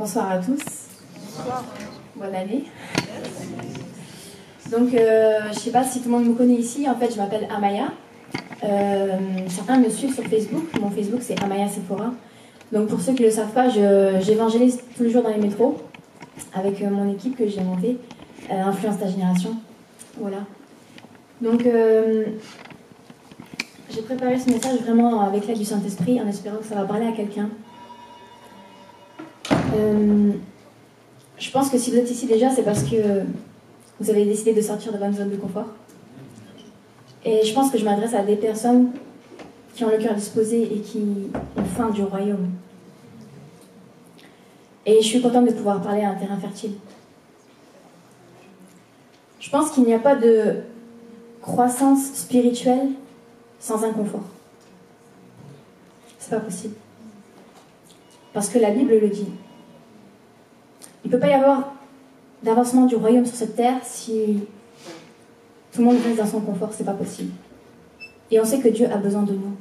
Bonsoir à tous. Bonsoir. Bonne année. Donc, je ne sais pas si tout le monde me connaît ici. En fait, je m'appelle Amaya. Certains me suivent sur Facebook. Mon Facebook, c'est Amaya Sephora. Donc, pour ceux qui ne le savent pas, j'évangélise tous les jours dans les métros avec mon équipe que j'ai montée, Influence ta génération. Voilà. Donc, j'ai préparé ce message vraiment avec l'aide du Saint-Esprit en espérant que ça va parler à quelqu'un. Je pense que si vous êtes ici déjà, c'est parce que vous avez décidé de sortir de votre zone de confort. Et je pense que je m'adresse à des personnes qui ont le cœur disposé et qui ont faim du royaume. Et je suis contente de pouvoir parler à un terrain fertile. Je pense qu'il n'y a pas de croissance spirituelle sans inconfort. C'est pas possible. Parce que la Bible le dit. Il ne peut pas y avoir d'avancement du royaume sur cette terre si tout le monde reste dans son confort, c'est pas possible. Et on sait que Dieu a besoin de nous.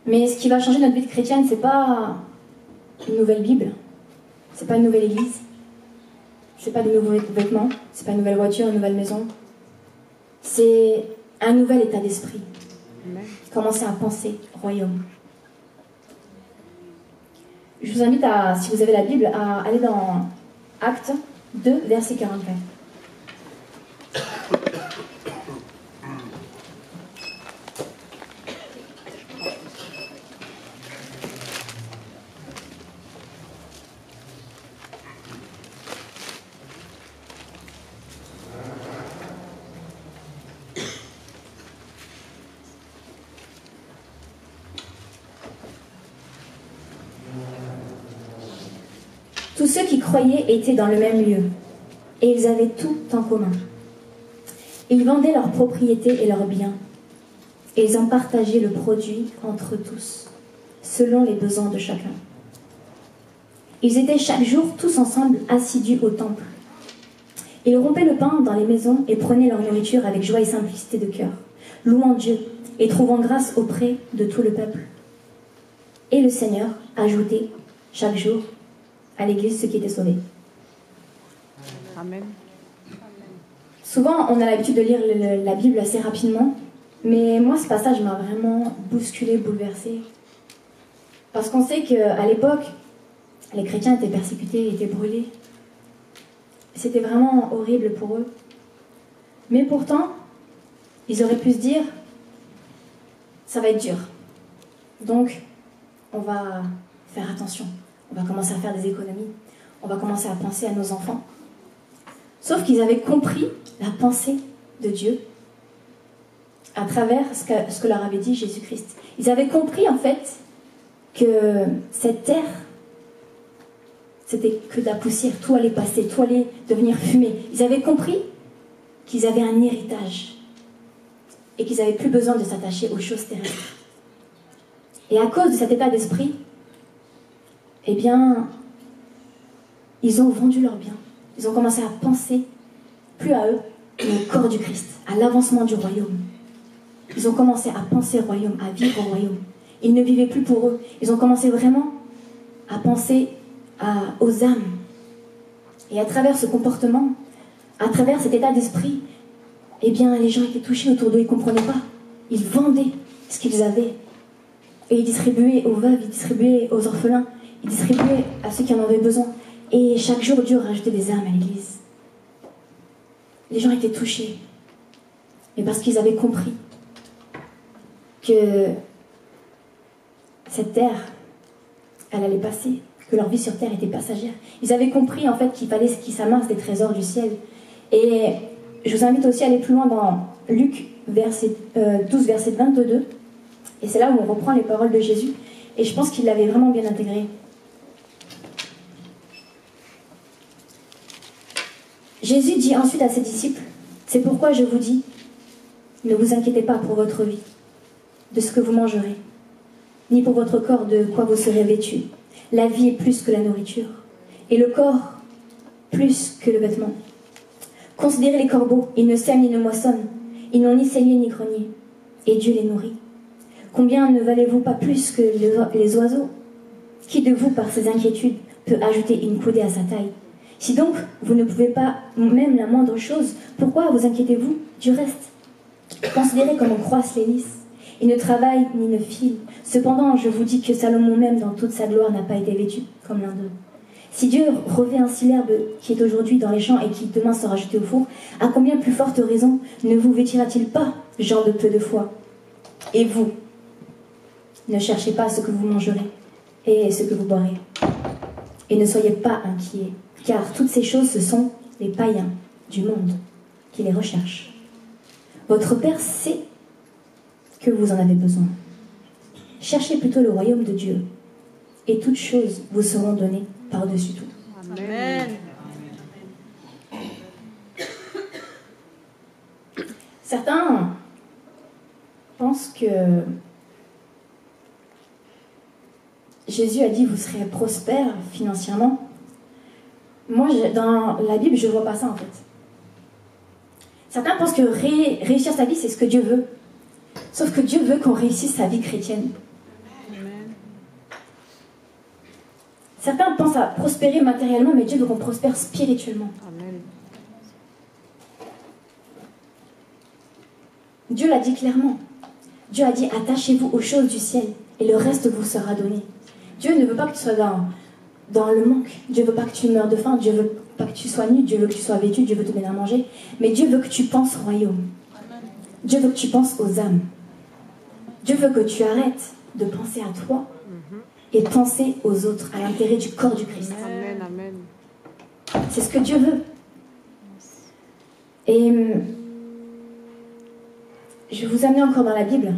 Mais ce qui va changer notre vie de chrétienne, c'est pas une nouvelle Bible, c'est pas une nouvelle église, c'est pas de nouveaux vêtements, c'est pas une nouvelle voiture, une nouvelle maison. C'est un nouvel état d'esprit. Commencer à penser royaume. Je vous invite à, si vous avez la Bible, à aller dans Actes 2, verset 44. Tous ceux qui croyaient étaient dans le même lieu, et ils avaient tout en commun. Ils vendaient leurs propriétés et leurs biens, et ils en partageaient le produit entre tous, selon les besoins de chacun. Ils étaient chaque jour tous ensemble assidus au temple. Ils rompaient le pain dans les maisons et prenaient leur nourriture avec joie et simplicité de cœur, louant Dieu et trouvant grâce auprès de tout le peuple. Et le Seigneur ajoutait chaque jour à l'Église ceux qui étaient sauvés. Amen. Souvent, on a l'habitude de lire la Bible assez rapidement, mais moi, ce passage m'a vraiment bousculé, bouleversé. Parce qu'on sait qu'à l'époque, les chrétiens étaient persécutés, étaient brûlés. C'était vraiment horrible pour eux. Mais pourtant, ils auraient pu se dire, ça va être dur. Donc, on va faire attention. On va commencer à faire des économies. On va commencer à penser à nos enfants. Sauf qu'ils avaient compris la pensée de Dieu à travers ce que leur avait dit Jésus-Christ. Ils avaient compris en fait que cette terre, c'était que de la poussière. Tout allait passer, tout allait devenir fumée. Ils avaient compris qu'ils avaient un héritage et qu'ils n'avaient plus besoin de s'attacher aux choses terrestres. Et à cause de cet état d'esprit, eh bien, ils ont vendu leurs biens. Ils ont commencé à penser, plus à eux, mais au corps du Christ, à l'avancement du royaume. Ils ont commencé à penser au royaume, à vivre au royaume. Ils ne vivaient plus pour eux. Ils ont commencé vraiment à penser aux âmes. Et à travers ce comportement, à travers cet état d'esprit, eh bien, les gens étaient touchés autour d'eux, ils ne comprenaient pas. Ils vendaient ce qu'ils avaient. Et ils distribuaient aux veuves, ils distribuaient aux orphelins. Ils distribuaient à ceux qui en avaient besoin. Et chaque jour, Dieu rajoutait des âmes à l'église. Les gens étaient touchés. Mais parce qu'ils avaient compris que cette terre, elle allait passer, que leur vie sur terre était passagère. Ils avaient compris en fait qu'il fallait qu'ils s'amassent des trésors du ciel. Et je vous invite aussi à aller plus loin dans Luc 12, verset 22. Et c'est là où on reprend les paroles de Jésus. Et je pense qu'il l'avait vraiment bien intégré. Jésus dit ensuite à ses disciples, « C'est pourquoi je vous dis, ne vous inquiétez pas pour votre vie, de ce que vous mangerez, ni pour votre corps de quoi vous serez vêtus. La vie est plus que la nourriture, et le corps plus que le vêtement. Considérez les corbeaux, ils ne sèment ni ne moissonnent, ils n'ont ni cellier ni grenier, et Dieu les nourrit. Combien ne valez-vous pas plus que les oiseaux? Qui de vous, par ses inquiétudes, peut ajouter une coudée à sa taille? Si donc vous ne pouvez pas même la moindre chose, pourquoi vous inquiétez-vous du reste? Considérez comment croissent les lys. Ils ne travaillent ni ne filent. Cependant, je vous dis que Salomon même, dans toute sa gloire, n'a pas été vêtu comme l'un d'eux. Si Dieu revêt ainsi l'herbe qui est aujourd'hui dans les champs et qui demain sera jetée au four, à combien plus forte raison ne vous vêtira-t-il pas, gens de peu de foi? Et vous, ne cherchez pas ce que vous mangerez et ce que vous boirez. Et ne soyez pas inquiets, car toutes ces choses, ce sont les païens du monde qui les recherchent. Votre Père sait que vous en avez besoin. Cherchez plutôt le royaume de Dieu, et toutes choses vous seront données par-dessus tout. Amen. Certains pensent que Jésus a dit vous serez prospères financièrement. Moi, dans la Bible, je ne vois pas ça en fait. Certains pensent que réussir sa vie, c'est ce que Dieu veut. Sauf que Dieu veut qu'on réussisse sa vie chrétienne. Amen. Certains pensent à prospérer matériellement, mais Dieu veut qu'on prospère spirituellement. Amen. Dieu l'a dit clairement. Dieu a dit attachez-vous aux choses du ciel et le reste vous sera donné. Dieu ne veut pas que tu sois dans le manque. Dieu ne veut pas que tu meurs de faim. Dieu ne veut pas que tu sois nu. Dieu veut que tu sois vêtu. Dieu veut te donner à manger. Mais Dieu veut que tu penses royaume. Dieu veut que tu penses aux âmes. Dieu veut que tu arrêtes de penser à toi et de penser aux autres, à l'intérêt du corps du Christ. Amen. Amen. C'est ce que Dieu veut. Et je vais vous amener encore dans la Bible,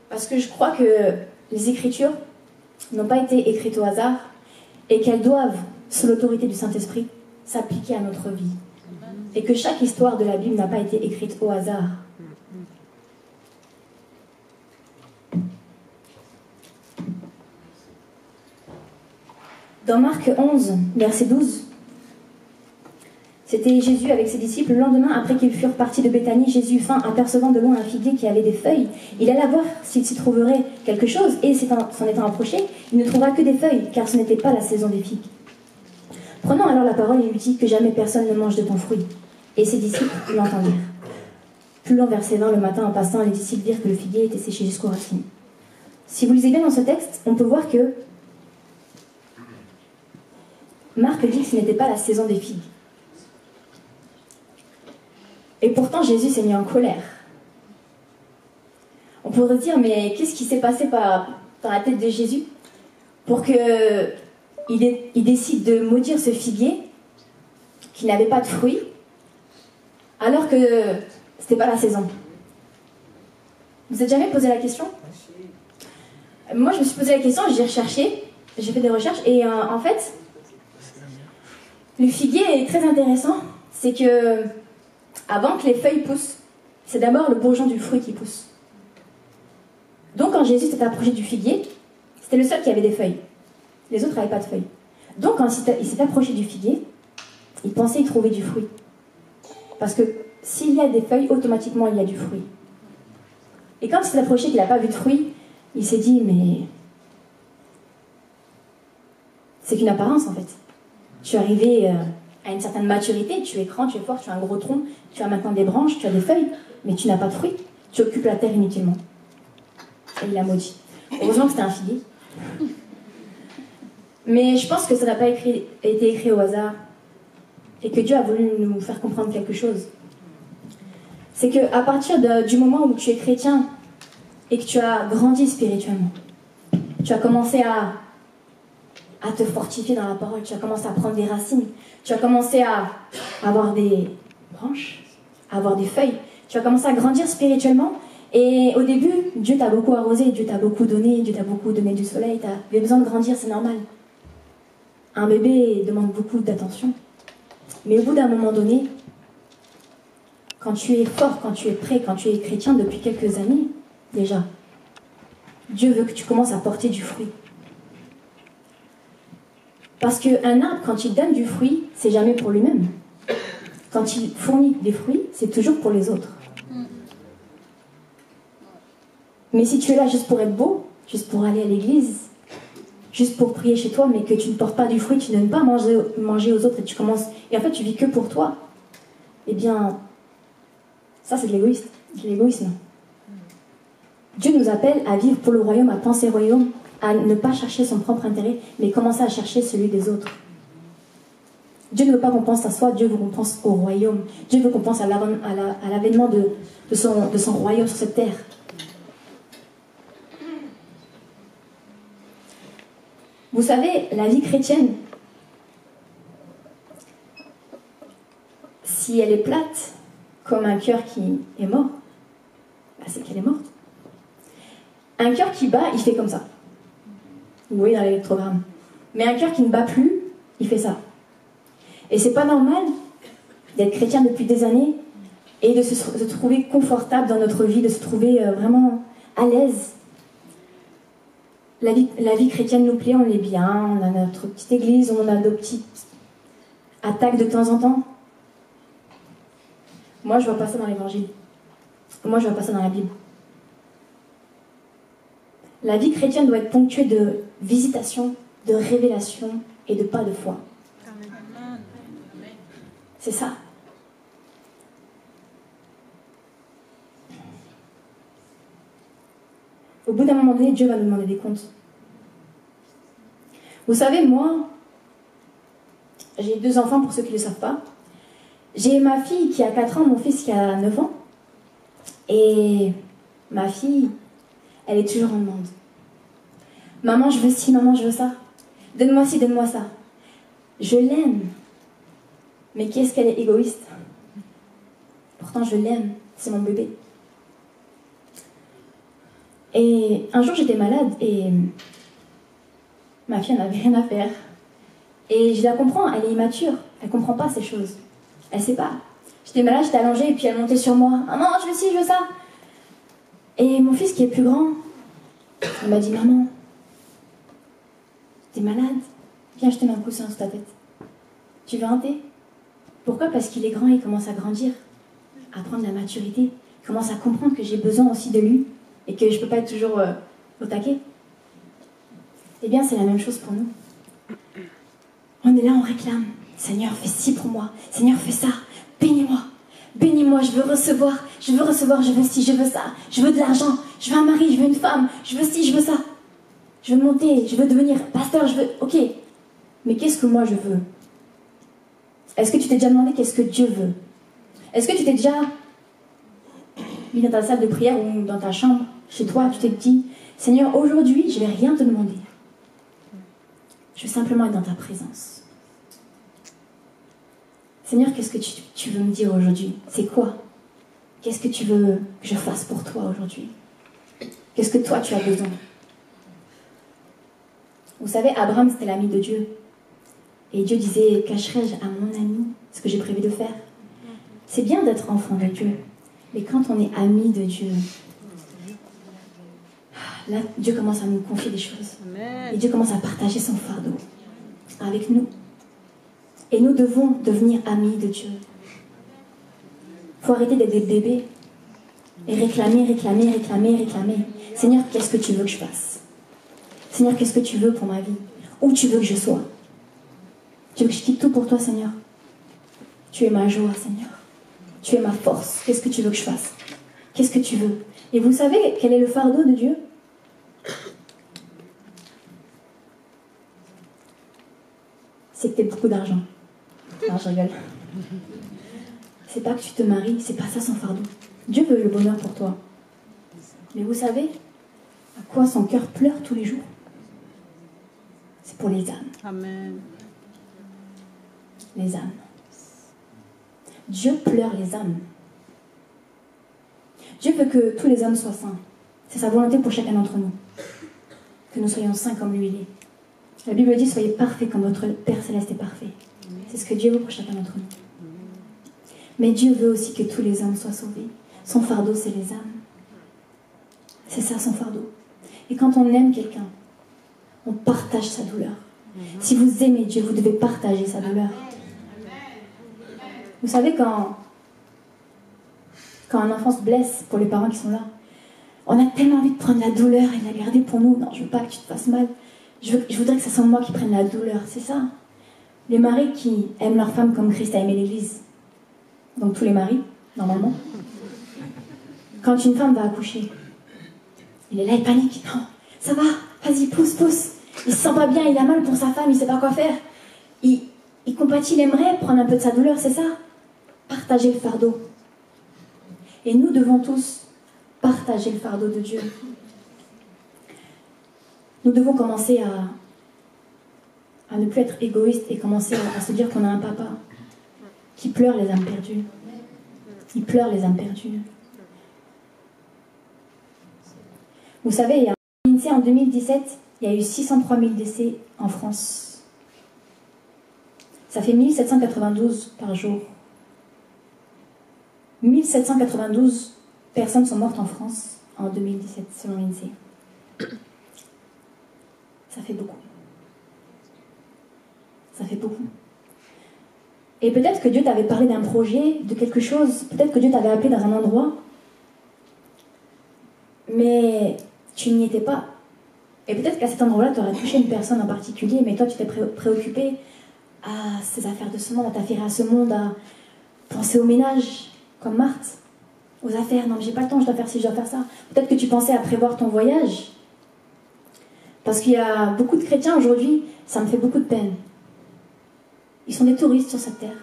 parce que je crois que les Écritures n'ont pas été écrites au hasard et qu'elles doivent, sous l'autorité du Saint-Esprit, s'appliquer à notre vie. Et que chaque histoire de la Bible n'a pas été écrite au hasard. Dans Marc 11, verset 12, c'était Jésus avec ses disciples. Le lendemain, après qu'ils furent partis de Béthanie, Jésus eut faim, apercevant de loin un figuier qui avait des feuilles. Il alla voir s'il s'y trouverait quelque chose, et s'en étant approché, il ne trouva que des feuilles, car ce n'était pas la saison des figues. Prenant alors la parole, il lui dit que jamais personne ne mange de ton fruit. Et ses disciples l'entendirent. Plus loin, verset 20, le matin, en passant, les disciples virent que le figuier était séché jusqu'aux racines. Si vous lisez bien dans ce texte, on peut voir que Marc dit que ce n'était pas la saison des figues. Et pourtant, Jésus s'est mis en colère. On pourrait se dire, mais qu'est-ce qui s'est passé dans la tête de Jésus pour qu'il décide de maudire ce figuier qui n'avait pas de fruits, alors que c'était pas la saison? Vous êtes jamais posé la question? Moi, je me suis posé la question, j'ai recherché, j'ai fait des recherches, et en fait, le figuier est très intéressant. C'est que avant que les feuilles poussent, c'est d'abord le bourgeon du fruit qui pousse. Donc quand Jésus s'est approché du figuier, c'était le seul qui avait des feuilles. Les autres n'avaient pas de feuilles. Donc quand il s'est approché du figuier, il pensait y trouver du fruit. Parce que s'il y a des feuilles, automatiquement il y a du fruit. Et quand il s'est approché qu'il n'a pas vu de fruit, il s'est dit, mais c'est qu'une apparence en fait. Tu es arrivé à une certaine maturité, tu es grand, tu es fort, tu as un gros tronc, tu as maintenant des branches, tu as des feuilles, mais tu n'as pas de fruits. Tu occupes la terre inutilement. Et il a maudit. Heureusement que c'était un figuier. Mais je pense que ça n'a pas été écrit au hasard. Et que Dieu a voulu nous faire comprendre quelque chose. C'est qu'à partir du moment où tu es chrétien et que tu as grandi spirituellement, tu as commencé à te fortifier dans la parole, tu as commencé à prendre des racines, tu as commencé à avoir des branches, à avoir des feuilles, tu as commencé à grandir spirituellement, et au début, Dieu t'a beaucoup arrosé, Dieu t'a beaucoup donné, Dieu t'a beaucoup donné du soleil, tu avais besoin de grandir, c'est normal. Un bébé demande beaucoup d'attention, mais au bout d'un moment donné, quand tu es fort, quand tu es prêt, quand tu es chrétien depuis quelques années, déjà, Dieu veut que tu commences à porter du fruit. Parce qu'un arbre, quand il donne du fruit, c'est jamais pour lui-même. Quand il fournit des fruits, c'est toujours pour les autres. Mais si tu es là juste pour être beau, juste pour aller à l'église, juste pour prier chez toi, mais que tu ne portes pas du fruit, tu ne donnes pas à manger aux autres et tu commences. Et en fait, tu vis que pour toi. Eh bien, ça, c'est de l'égoïsme. Dieu nous appelle à vivre pour le royaume, à penser royaume, à ne pas chercher son propre intérêt, mais commencer à chercher celui des autres. Dieu ne veut pas qu'on pense à soi, Dieu veut qu'on pense au royaume. Dieu veut qu'on pense à l'avènement de son royaume sur cette terre. Vous savez, la vie chrétienne, si elle est plate, comme un cœur qui est mort, bah c'est qu'elle est morte. Un cœur qui bat, il fait comme ça. Vous voyez dans l'électrogramme. Mais un cœur qui ne bat plus, il fait ça. Et c'est pas normal d'être chrétien depuis des années et de se trouver confortable dans notre vie, de se trouver vraiment à l'aise. La vie chrétienne nous plaît, on est bien, on a notre petite église, on a nos petites attaques de temps en temps. Moi, je vois pas ça dans l'évangile. Moi, je vois pas ça dans la Bible. La vie chrétienne doit être ponctuée de visitation, de révélation et de pas de foi. C'est ça. Au bout d'un moment donné, Dieu va nous demander des comptes. Vous savez, moi, j'ai 2 enfants pour ceux qui ne le savent pas. J'ai ma fille qui a 4 ans, mon fils qui a 9 ans. Et ma fille, elle est toujours en demande. Maman, je veux ci, maman, je veux ça. Donne-moi ci, donne-moi ça. Je l'aime. Mais qu'est-ce qu'elle est égoïste. Pourtant, je l'aime. C'est mon bébé. Et un jour, j'étais malade et ma fille n'avait rien à faire. Et je la comprends, elle est immature. Elle ne comprend pas ces choses. Elle ne sait pas. J'étais malade, j'étais allongée et puis elle montait sur moi. « Maman, je veux ci, je veux ça !» Et mon fils qui est plus grand, il m'a dit « Maman, t'es malade? Viens, je te mets un coussin sous ta tête. Tu veux un thé ?» Pourquoi? Parce qu'il est grand, il commence à grandir, à prendre la maturité. Il commence à comprendre que j'ai besoin aussi de lui et que je ne peux pas être toujours au taquet. Eh bien, c'est la même chose pour nous. On est là, on réclame. Seigneur, fais ci pour moi. Seigneur, fais ça. Bénis-moi. Bénis-moi, je veux recevoir. Je veux recevoir, je veux ci, je veux ça. Je veux de l'argent. Je veux un mari, je veux une femme. Je veux ci, je veux ça. Je veux monter, je veux devenir pasteur, je veux... Ok. Mais qu'est-ce que moi je veux? Est-ce que tu t'es déjà demandé qu'est-ce que Dieu veut? Est-ce que tu t'es déjà mis dans ta salle de prière ou dans ta chambre, chez toi, tu t'es dit, Seigneur, aujourd'hui, je ne vais rien te demander. Je veux simplement être dans ta présence. Seigneur, qu'est-ce que tu veux me dire aujourd'hui? C'est quoi? Qu'est-ce que tu veux que je fasse pour toi aujourd'hui? Qu'est-ce que toi, tu as besoin? Vous savez, Abraham, c'était l'ami de Dieu. Et Dieu disait, cacherai-je à mon ami ce que j'ai prévu de faire? C'est bien d'être enfant de Dieu. Mais quand on est ami de Dieu, là, Dieu commence à nous confier des choses. Amen. Et Dieu commence à partager son fardeau avec nous. Et nous devons devenir amis de Dieu. Il faut arrêter d'être des bébés et réclamer. Seigneur, qu'est-ce que tu veux que je fasse? Seigneur, qu'est-ce que tu veux pour ma vie? Où tu veux que je sois? Tu veux que je quitte tout pour toi, Seigneur? Tu es ma joie, Seigneur. Tu es ma force. Qu'est-ce que tu veux que je fasse? Qu'est-ce que tu veux? Et vous savez quel est le fardeau de Dieu? C'est que tu aies beaucoup d'argent. Non, je rigole. C'est pas que tu te maries, c'est pas ça son fardeau. Dieu veut le bonheur pour toi. Mais vous savez à quoi son cœur pleure tous les jours? C'est pour les âmes. Amen. Les âmes. Dieu pleure les âmes. Dieu veut que tous les hommes soient saints. C'est sa volonté pour chacun d'entre nous. Que nous soyons saints comme lui il est. La Bible dit, soyez parfaits comme votre Père Céleste est parfait. C'est ce que Dieu veut pour chacun d'entre nous. Mais Dieu veut aussi que tous les hommes soient sauvés. Son fardeau, c'est les âmes. C'est ça son fardeau. Et quand on aime quelqu'un, on partage sa douleur. Si vous aimez Dieu, vous devez partager sa douleur. Vous savez, quand un enfant se blesse, pour les parents qui sont là, on a tellement envie de prendre la douleur et de la garder pour nous. Non, je veux pas que tu te fasses mal. je voudrais que ce soit moi qui prenne la douleur, c'est ça. Les maris qui aiment leur femme comme Christ a aimé l'Église. Donc tous les maris, normalement. Quand une femme va accoucher, il est là, il panique. Non, ça va, vas-y, pousse, pousse. Il se sent pas bien, il a mal pour sa femme, il sait pas quoi faire. Il compatit, il aimerait prendre un peu de sa douleur, c'est ça. Partager le fardeau. Et nous devons tous partager le fardeau de Dieu. Nous devons commencer à ne plus être égoïstes et commencer à se dire qu'on a un papa qui pleure les âmes perdues. Il pleure les âmes perdues. Vous savez, il y a l'INSEE en 2017, il y a eu 603 000 décès en France. Ça fait 1792 par jour. 1792 personnes sont mortes en France en 2017, selon l'INSEE. Ça fait beaucoup. Ça fait beaucoup. Et peut-être que Dieu t'avait parlé d'un projet, de quelque chose. Peut-être que Dieu t'avait appelé dans un endroit. Mais tu n'y étais pas. Et peut-être qu'à cet endroit-là, tu aurais touché une personne en particulier, mais toi, tu t'es préoccupé à ces affaires de ce monde, à t'affairer à ce monde, à penser au ménage, comme Marthe, aux affaires. Non, mais j'ai pas le temps, je dois faire ci, je dois faire ça. Peut-être que tu pensais à prévoir ton voyage. Parce qu'il y a beaucoup de chrétiens aujourd'hui, ça me fait beaucoup de peine. Ils sont des touristes sur cette terre.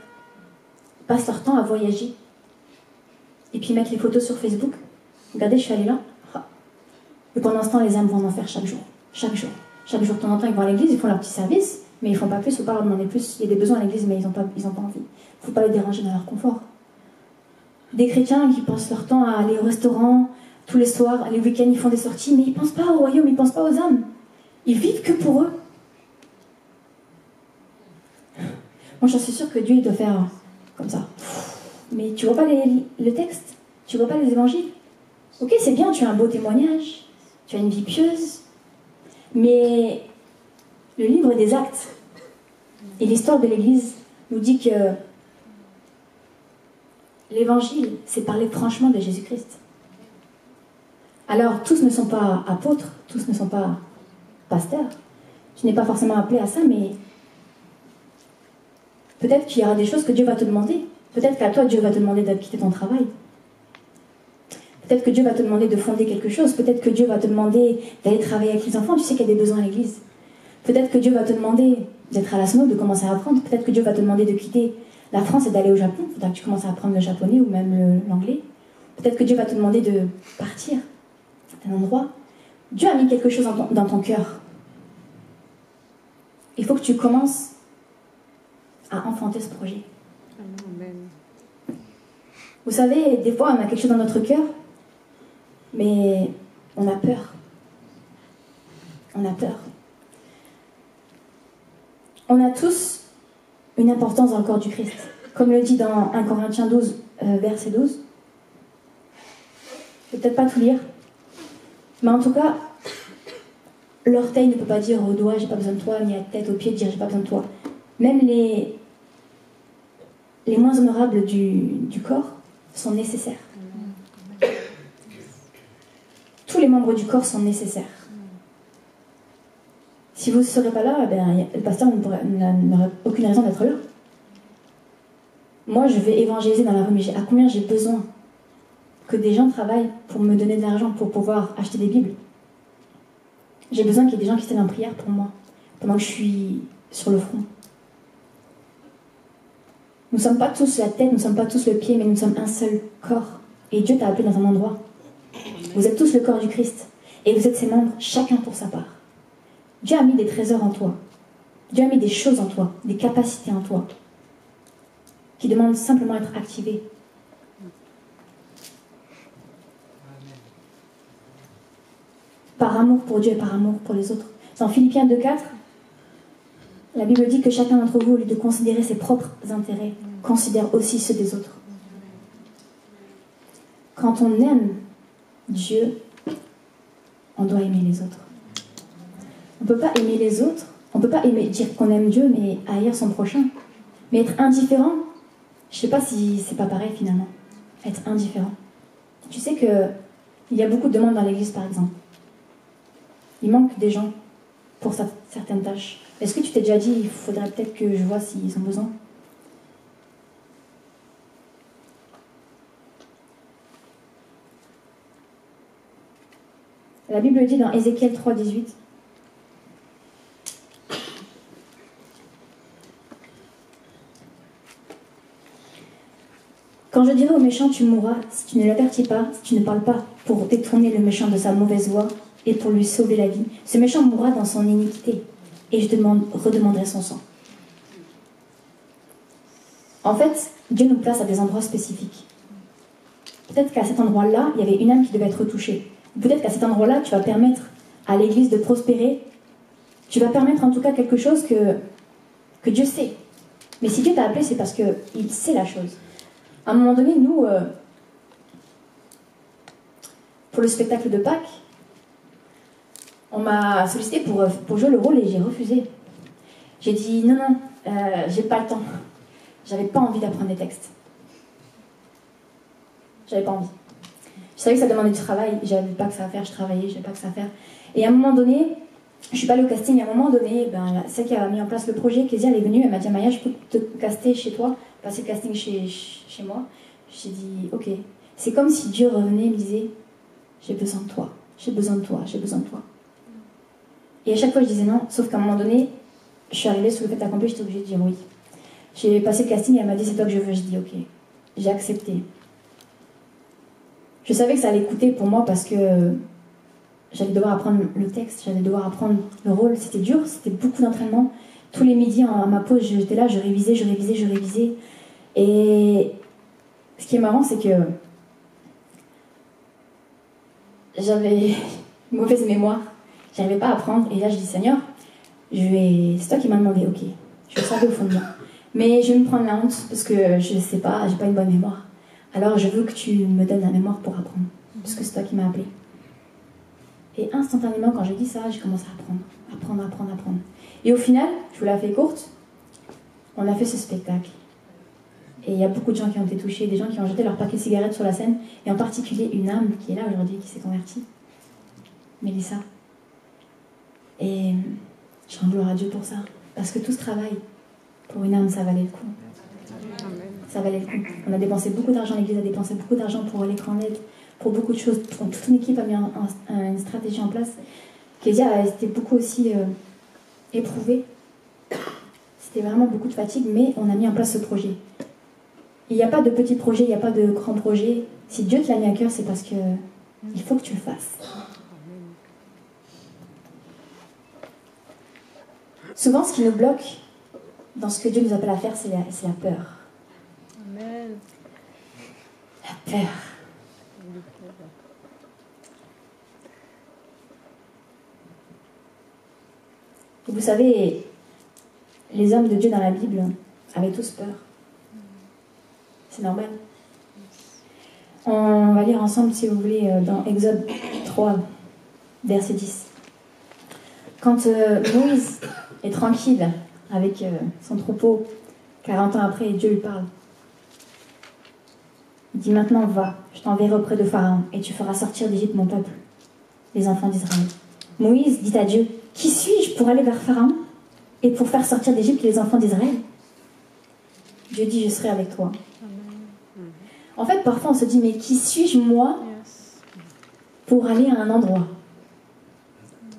Ils passent leur temps à voyager. Et puis mettre les photos sur Facebook. Regardez, je suis allée là. Et pendant ce temps, les âmes vont en enfer chaque jour. Chaque jour. Chaque jour, de temps en temps, ils vont à l'église, ils font leur petit service, mais ils ne font pas plus, il ne faut pas leur demander plus. Il y a des besoins à l'église, mais ils n'ont pas envie. Il ne faut pas les déranger dans leur confort. Des chrétiens qui passent leur temps à aller au restaurant, tous les soirs, les week-ends, ils font des sorties, mais ils ne pensent pas au royaume, ils ne pensent pas aux âmes. Ils vivent que pour eux. Moi, j'en suis sûre que Dieu, il doit faire comme ça. Mais tu vois pas le texte? Tu vois pas les évangiles? Ok, c'est bien, tu as un beau témoignage, tu as une vie pieuse, mais le livre des Actes et l'histoire de l'Église nous dit que l'évangile, c'est parler franchement de Jésus-Christ. Alors, tous ne sont pas apôtres, tous ne sont pas pasteurs. Tu n'es pas forcément appelé à ça, mais peut-être qu'il y aura des choses que Dieu va te demander. Peut-être qu'à toi, Dieu va te demander de quitter ton travail. Peut-être que Dieu va te demander de fonder quelque chose. Peut-être que Dieu va te demander d'aller travailler avec les enfants. Tu sais qu'il y a des besoins à l'église. Peut-être que Dieu va te demander d'être à la SNO, de commencer à apprendre. Peut-être que Dieu va te demander de quitter la France et d'aller au Japon. Il faudra que tu commences à apprendre le japonais ou même l'anglais. Peut-être que Dieu va te demander de partir à un endroit. Dieu a mis quelque chose dans ton cœur. Il faut que tu commences à enfanter ce projet. Amen. Vous savez, des fois, on a quelque chose dans notre cœur, mais on a peur. On a peur. On a tous une importance dans le corps du Christ. Comme le dit dans 1 Corinthiens 12, verset 12. Je ne vais peut-être pas tout lire. Mais en tout cas, l'orteil ne peut pas dire au doigt, j'ai pas besoin de toi, ni à la tête, au pied, dire j'ai pas besoin de toi. Même les moins honorables du corps sont nécessaires. Tous les membres du corps sont nécessaires. Si vous ne serez pas là, le pasteur n'aurait aucune raison d'être là. Moi, je vais évangéliser dans la rue, mais à combien j'ai besoin que des gens travaillent pour me donner de l'argent pour pouvoir acheter des Bibles? J'ai besoin qu'il y ait des gens qui tiennent en prière pour moi, pendant que je suis sur le front. Nous ne sommes pas tous la tête, nous ne sommes pas tous le pied, mais nous sommes un seul corps. Et Dieu t'a appelé dans un endroit. Vous êtes tous le corps du Christ. Et vous êtes ses membres, chacun pour sa part. Dieu a mis des trésors en toi. Dieu a mis des choses en toi, des capacités en toi, qui demandent simplement à être activées. Par amour pour Dieu et par amour pour les autres. Dans Philippiens 2,4, la Bible dit que chacun d'entre vous, au lieu de considérer ses propres intérêts, considère aussi ceux des autres. Quand on aime Dieu, on doit aimer les autres. On ne peut pas aimer les autres, on ne peut pas dire qu'on aime Dieu, mais haïr son prochain. Mais être indifférent, je ne sais pas si c'est pas pareil finalement. Être indifférent. Tu sais qu'il y a beaucoup de demandes dans l'église, par exemple. Il manque des gens pour certaines tâches. Est-ce que tu t'es déjà dit, il faudrait peut-être que je vois s'ils ont besoin? La Bible dit dans Ézéchiel 3,18 « Quand je dirai au méchant, tu mourras, si tu ne l'avertis pas, si tu ne parles pas pour détourner le méchant de sa mauvaise voie et pour lui sauver la vie, ce méchant mourra dans son iniquité, et je redemanderai son sang. » En fait, Dieu nous place à des endroits spécifiques. Peut-être qu'à cet endroit-là, il y avait une âme qui devait être touchée. Peut-être qu'à cet endroit-là, tu vas permettre à l'Église de prospérer. Tu vas permettre en tout cas quelque chose que Dieu sait. Mais si Dieu t'a appelé, c'est parce qu'il sait la chose. À un moment donné, nous, pour le spectacle de Pâques, on m'a sollicité pour jouer le rôle et j'ai refusé. J'ai dit non, j'ai pas le temps. J'avais pas envie d'apprendre des textes. J'avais pas envie. Je savais que ça demandait du travail, j'avais pas que ça à faire, je travaillais, j'avais pas que ça à faire. Et à un moment donné, je suis pas allée au casting, à un moment donné, celle qui a mis en place le projet, Kézia, elle est venue, elle m'a dit Maya, je peux te caster chez toi, passer le casting chez moi. J'ai dit ok. C'est comme si Dieu revenait et me disait j'ai besoin de toi, j'ai besoin de toi, j'ai besoin de toi. Et à chaque fois je disais non, sauf qu'à un moment donné, je suis arrivée sur le fait accompli, j'étais obligée de dire oui. J'ai passé le casting et elle m'a dit c'est toi que je veux, j'ai dit ok. J'ai accepté. Je savais que ça allait coûter pour moi parce que j'allais devoir apprendre le texte, j'allais devoir apprendre le rôle. C'était dur, c'était beaucoup d'entraînement. Tous les midis à ma pause, j'étais là, je révisais. Et ce qui est marrant, c'est que j'avais une mauvaise mémoire. J'arrivais pas à apprendre. Et là, je dis Seigneur, c'est toi qui m'as demandé, ok. Je le savais au fond de moi. Mais je vais me prendre la honte parce que je sais pas, j'ai pas une bonne mémoire. Alors je veux que tu me donnes la mémoire pour apprendre, parce que c'est toi qui m'as appelé. Et instantanément, quand j'ai dit ça, j'ai commencé à apprendre. Et au final, je vous la fais courte, on a fait ce spectacle. Et il y a beaucoup de gens qui ont été touchés, des gens qui ont jeté leur paquet de cigarettes sur la scène, et en particulier une âme qui est là aujourd'hui, qui s'est convertie, Mélissa. Et je rends gloire à Dieu pour ça, parce que tout ce travail, pour une âme, ça valait le coup. Ça valait le coup. On a dépensé beaucoup d'argent, l'église a dépensé beaucoup d'argent pour l'écran LED, pour beaucoup de choses. Toute une équipe a mis une stratégie en place. Kézia a été beaucoup aussi éprouvée. C'était vraiment beaucoup de fatigue, mais on a mis en place ce projet. Il n'y a pas de petit projet, il n'y a pas de grand projet. Si Dieu te l'a mis à cœur, c'est parce que il faut que tu le fasses. Souvent, ce qui nous bloque dans ce que Dieu nous appelle à faire, c'est la peur. Amen. La peur. Et vous savez, les hommes de Dieu dans la Bible avaient tous peur. C'est normal. On va lire ensemble, si vous voulez, dans Exode 3, verset 10. Quand Moïse est tranquille avec son troupeau, 40 ans après, Dieu lui parle. Il dit maintenant, va, je t'enverrai auprès de Pharaon, et tu feras sortir d'Égypte mon peuple, les enfants d'Israël. Moïse dit à Dieu, qui suis-je pour aller vers Pharaon et pour faire sortir d'Égypte les enfants d'Israël? Dieu dit, je serai avec toi. En fait, parfois on se dit, mais qui suis-je moi pour aller à un endroit?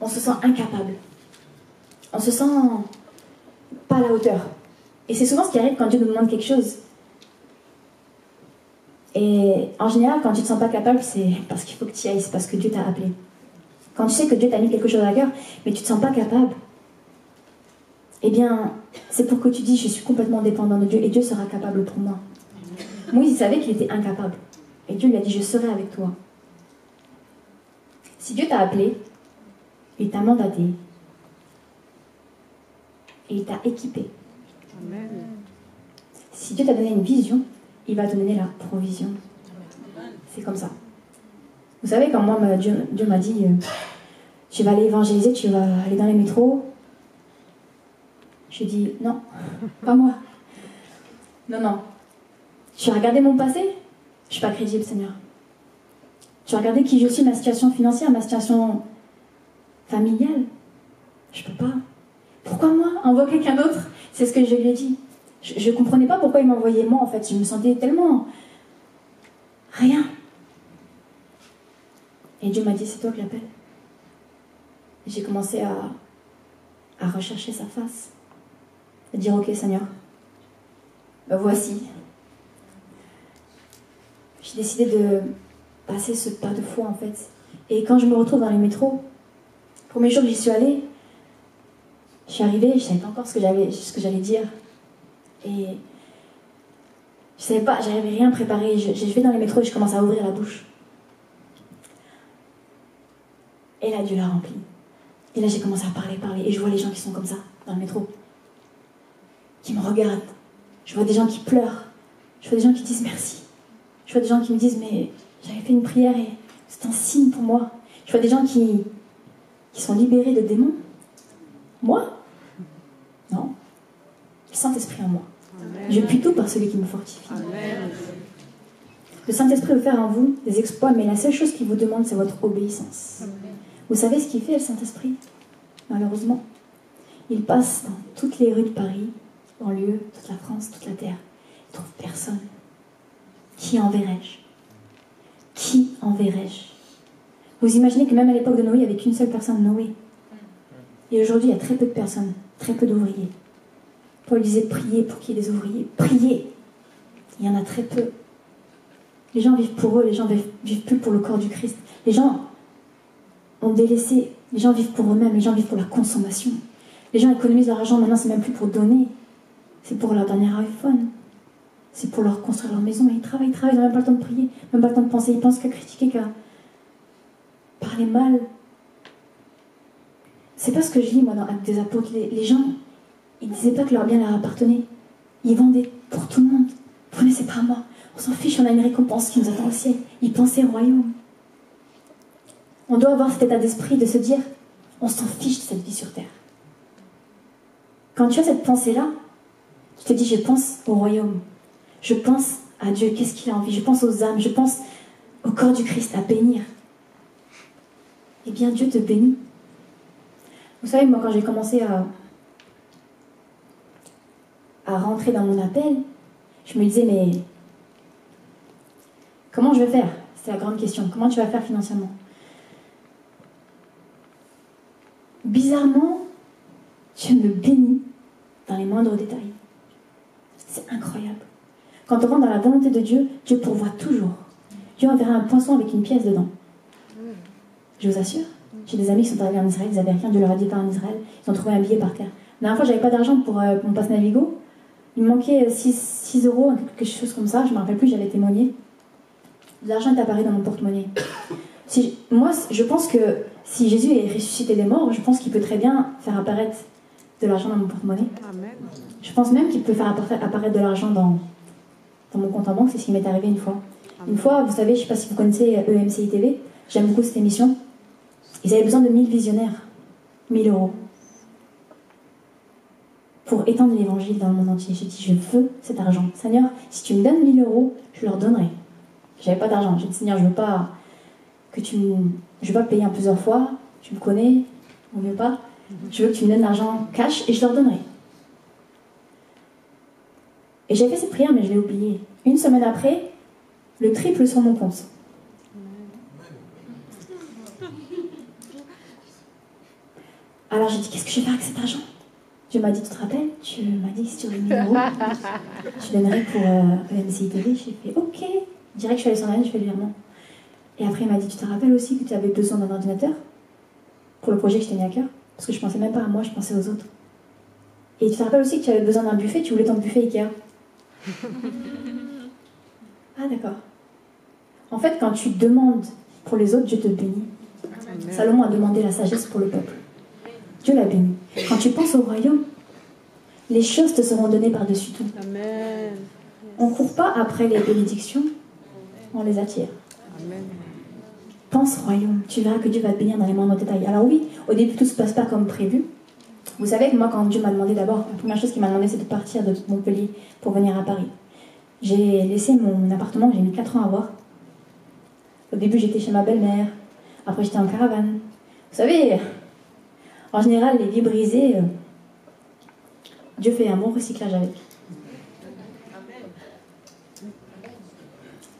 On se sent incapable. On se sent pas à la hauteur. Et c'est souvent ce qui arrive quand Dieu nous demande quelque chose. Et en général, quand tu ne te sens pas capable, c'est parce qu'il faut que tu y ailles, c'est parce que Dieu t'a appelé. Quand tu sais que Dieu t'a mis quelque chose à cœur, mais tu ne te sens pas capable, eh bien, c'est pour que tu dis, je suis complètement dépendant de Dieu et Dieu sera capable pour moi. Moïse, il savait qu'il était incapable. Et Dieu lui a dit, je serai avec toi. Si Dieu t'a appelé, il t'a mandaté, et il t'a équipé. Amen. Si Dieu t'a donné une vision, il va te donner la provision. C'est comme ça. Vous savez, quand moi, Dieu m'a dit, tu vas aller évangéliser, tu vas aller dans les métros, je lui ai dit, non, pas moi. Non. Tu as regardé mon passé? Je ne suis pas crédible, Seigneur. Tu as regardé qui je suis, ma situation financière, ma situation familiale? Je ne peux pas. pourquoi moi? Envoie quelqu'un d'autre. C'est ce que je lui ai dit. Je ne comprenais pas pourquoi il m'envoyait moi, en fait. Je me sentais tellement... rien. Et Dieu m'a dit, c'est toi qui l'appelles. Et j'ai commencé à rechercher sa face. À dire, ok Seigneur, me voici. J'ai décidé de passer ce pas de foi, en fait. Et quand je me retrouve dans les métros, le premier jour que j'y suis allée, je suis arrivée, je ne savais pas encore ce que j'allais dire. Et je savais pas, j'avais rien préparé. Je vais dans les métros et je commence à ouvrir la bouche. Et là, Dieu l'a rempli. Et là, j'ai commencé à parler. Et je vois les gens qui sont comme ça, dans le métro, qui me regardent. Je vois des gens qui pleurent. Je vois des gens qui disent merci. Je vois des gens qui me disent, mais j'avais fait une prière et c'est un signe pour moi. Je vois des gens qui sont libérés de démons. Moi? Non. Le Saint-Esprit en moi. Amen. Je puis tout par celui qui me fortifie. Amen. Le Saint-Esprit veut faire en vous des exploits, mais la seule chose qu'il vous demande, c'est votre obéissance. Amen. Vous savez ce qu'il fait, le Saint-Esprit? Malheureusement, il passe dans toutes les rues de Paris, banlieue, toute la France, toute la terre. Il ne trouve personne. Qui enverrai-je? Qui enverrai-je? Vous imaginez que même à l'époque de Noé, il n'y avait qu'une seule personne, Noé. Et aujourd'hui, il y a très peu de personnes, très peu d'ouvriers. Paul disait, priez pour qu'il y ait des ouvriers. Priez. Il y en a très peu. Les gens vivent pour eux, les gens vivent plus pour le corps du Christ. Les gens ont délaissé, les gens vivent pour eux-mêmes, les gens vivent pour la consommation. Les gens économisent leur argent, maintenant c'est même plus pour donner. C'est pour leur dernier iPhone. C'est pour leur construire leur maison. Et ils travaillent, ils n'ont même pas le temps de prier, même pas le temps de penser. Ils pensent qu'à critiquer, qu'à parler mal. C'est pas ce que je lis, moi, dans Actes des Apôtres. Les gens, ils disaient pas que leur bien leur appartenait. Ils vendaient pour tout le monde. Prenez, c'est pas à moi. On s'en fiche, on a une récompense qui nous attend au ciel. Ils pensaient au royaume. On doit avoir cet état d'esprit de se dire, on s'en fiche de cette vie sur terre. Quand tu as cette pensée-là, tu te dis, je pense au royaume. Je pense à Dieu, qu'est-ce qu'il a envie. Je pense aux âmes, je pense au corps du Christ, à bénir. Eh bien, Dieu te bénit. Vous savez, moi, quand j'ai commencé à rentrer dans mon appel, je me disais, mais comment je vais faire? C'est la grande question. Comment tu vas faire financièrement? Bizarrement, Dieu me bénit dans les moindres détails. C'est incroyable. Quand on rentre dans la volonté de Dieu, Dieu pourvoit toujours. Dieu enverra un poisson avec une pièce dedans. Je vous assure. J'ai des amis qui sont arrivés en Israël, ils n'avaient rien, Dieu leur a dit pas en Israël, ils ont trouvé un billet par terre. La dernière fois, j'avais pas d'argent pour mon passe Navigo. Il me manquait 6 euros, quelque chose comme ça, je ne me rappelle plus, j'avais témoigné. L'argent est apparu dans mon porte-monnaie. Moi, je pense que si Jésus est ressuscité des morts, je pense qu'il peut très bien faire apparaître de l'argent dans mon porte-monnaie. Je pense même qu'il peut faire apparaître de l'argent dans mon compte en banque, c'est ce qui m'est arrivé une fois. Une fois, vous savez, je ne sais pas si vous connaissez EMCI TV, j'aime beaucoup cette émission. Ils avaient besoin de 1000 visionnaires, 1000 euros, pour étendre l'évangile dans le monde entier. J'ai dit, je veux cet argent. Seigneur, si tu me donnes 1000 euros, je leur donnerai. J'avais pas d'argent. J'ai dit, Seigneur, je veux pas payer en plusieurs fois. Tu me connais, on ne veut pas. Je veux que tu me donnes l'argent cash et je leur donnerai. Et j'ai fait cette prière, mais je l'ai oubliée. Une semaine après, le triple sur mon compte. Alors j'ai dit, qu'est-ce que je vais faire avec cet argent? Dieu m'a dit, tu te rappelles? Tu m'as dit que si tu avais 1000 euros, tu donnerais pour MCI TV. J'ai fait, ok. Direct, je suis allée sur la ligne, je fais le virement. Et après, il m'a dit, tu te rappelles aussi que tu avais besoin d'un ordinateur pour le projet que je t'ai mis à cœur? Parce que je pensais même pas à moi, je pensais aux autres. Et tu te rappelles aussi que tu avais besoin d'un buffet, tu voulais ton buffet Ikea. Ah, d'accord. En fait, quand tu demandes pour les autres, Dieu te bénit. Amen. Salomon a demandé la sagesse pour le peuple. Dieu l'a béni. Quand tu penses au royaume, les choses te seront données par-dessus tout. Amen. On ne court pas après les bénédictions, on les attire. Amen. Pense royaume, tu verras que Dieu va te bénir dans les moindres détails. Alors oui, au début, tout ne se passe pas comme prévu. Vous savez que moi, quand Dieu m'a demandé d'abord, la première chose qu'il m'a demandé, c'est de partir de Montpellier pour venir à Paris. J'ai laissé mon appartement, j'ai mis 4 ans à avoir. Au début, j'étais chez ma belle-mère. Après, j'étais en caravane. Vous savez, en général, les vies brisées, Dieu fait un bon recyclage avec.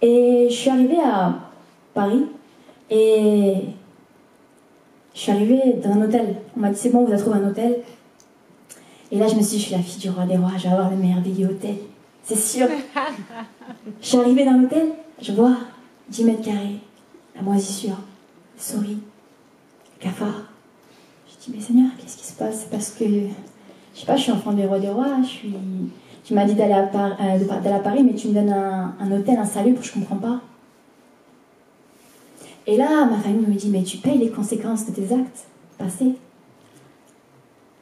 Et je suis arrivée à Paris et je suis arrivée dans un hôtel. On m'a dit c'est bon, vous avez trouvé un hôtel. Et là je me suis dit je suis la fille du roi des rois, je vais avoir le merveilleux hôtel. C'est sûr. Je suis arrivée dans l'hôtel, je vois 10 mètres carrés, la moisissure, les souris, le cafard. Je dis mais Seigneur, qu'est-ce qui se passe? C'est parce que, je sais pas, je suis enfant du roi des rois, tu m'as dit d'aller à Paris, mais tu me donnes un hôtel insalubre, je comprends pas. Et là, ma famille me dit, mais tu payes les conséquences de tes actes passés.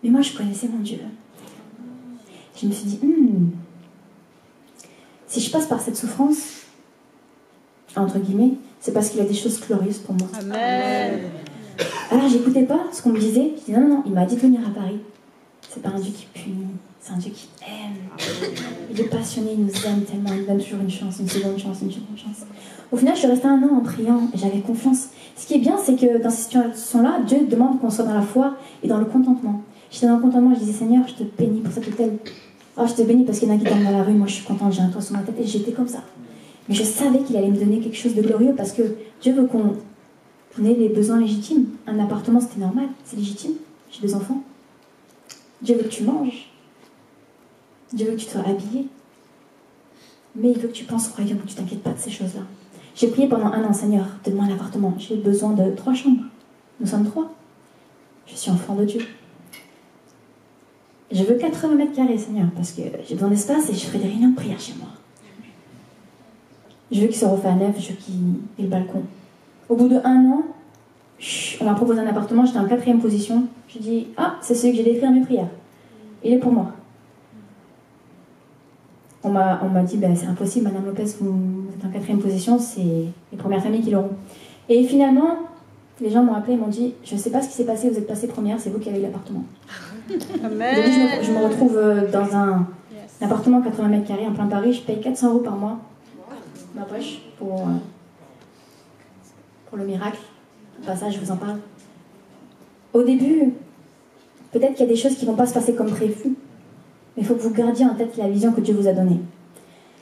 Mais moi, je connaissais mon Dieu. Je me suis dit, si je passe par cette souffrance, entre guillemets, c'est parce qu'il y a des choses glorieuses pour moi. Amen. Alors, j'écoutais pas ce qu'on me disait. Je dis, non, il m'a dit de venir à Paris. C'est pas un Dieu qui punit, c'est un Dieu qui aime. Il est passionné, il nous aime tellement, il nous donne toujours une chance, une seconde chance, une seconde chance. Au final, je suis restée 1 an en priant et j'avais confiance. Ce qui est bien, c'est que dans ces situations-là, Dieu demande qu'on soit dans la foi et dans le contentement. J'étais dans le contentement, je disais, Seigneur, je te bénis pour cet hôtel. Oh, je te bénis parce qu'il y en a qui dorment dans la rue, moi je suis contente, j'ai un toit sur ma tête et j'étais comme ça. Mais je savais qu'il allait me donner quelque chose de glorieux parce que Dieu veut qu'on ait les besoins légitimes. Un appartement, c'était normal, c'est légitime. J'ai 2 enfants. Dieu veut que tu manges. Dieu veut que tu sois habillé. Mais il veut que tu penses au royaume, que tu t'inquiètes pas de ces choses-là. J'ai prié pendant 1 an, Seigneur, donne-moi un appartement. J'ai besoin de 3 chambres. Nous sommes 3. Je suis enfant de Dieu. Je veux 80 mètres carrés, Seigneur, parce que j'ai besoin d'espace et je ferai des réunions de prière chez moi. Je veux qu'il soit refait à neuf, je veux qu'il ait le balcon. Au bout de 1 an, on m'a proposé un appartement, j'étais en 4e position. Je dis, ah, c'est celui que j'ai décrit dans mes prières. Il est pour moi. On m'a dit, ben, c'est impossible, Madame Lopez, vous êtes en 4e position, c'est les premières familles qui l'auront. Et finalement, les gens m'ont appelé et m'ont dit, je ne sais pas ce qui s'est passé, vous êtes passée première, c'est vous qui avez eu l'appartement. Amen. Donc, je me retrouve dans un appartement 80 mètres carrés en plein Paris, je paye 400 € par mois, ma poche, pour le miracle. Au passage, je vous en parle. Au début, peut-être qu'il y a des choses qui ne vont pas se passer comme prévu, mais il faut que vous gardiez en tête la vision que Dieu vous a donnée.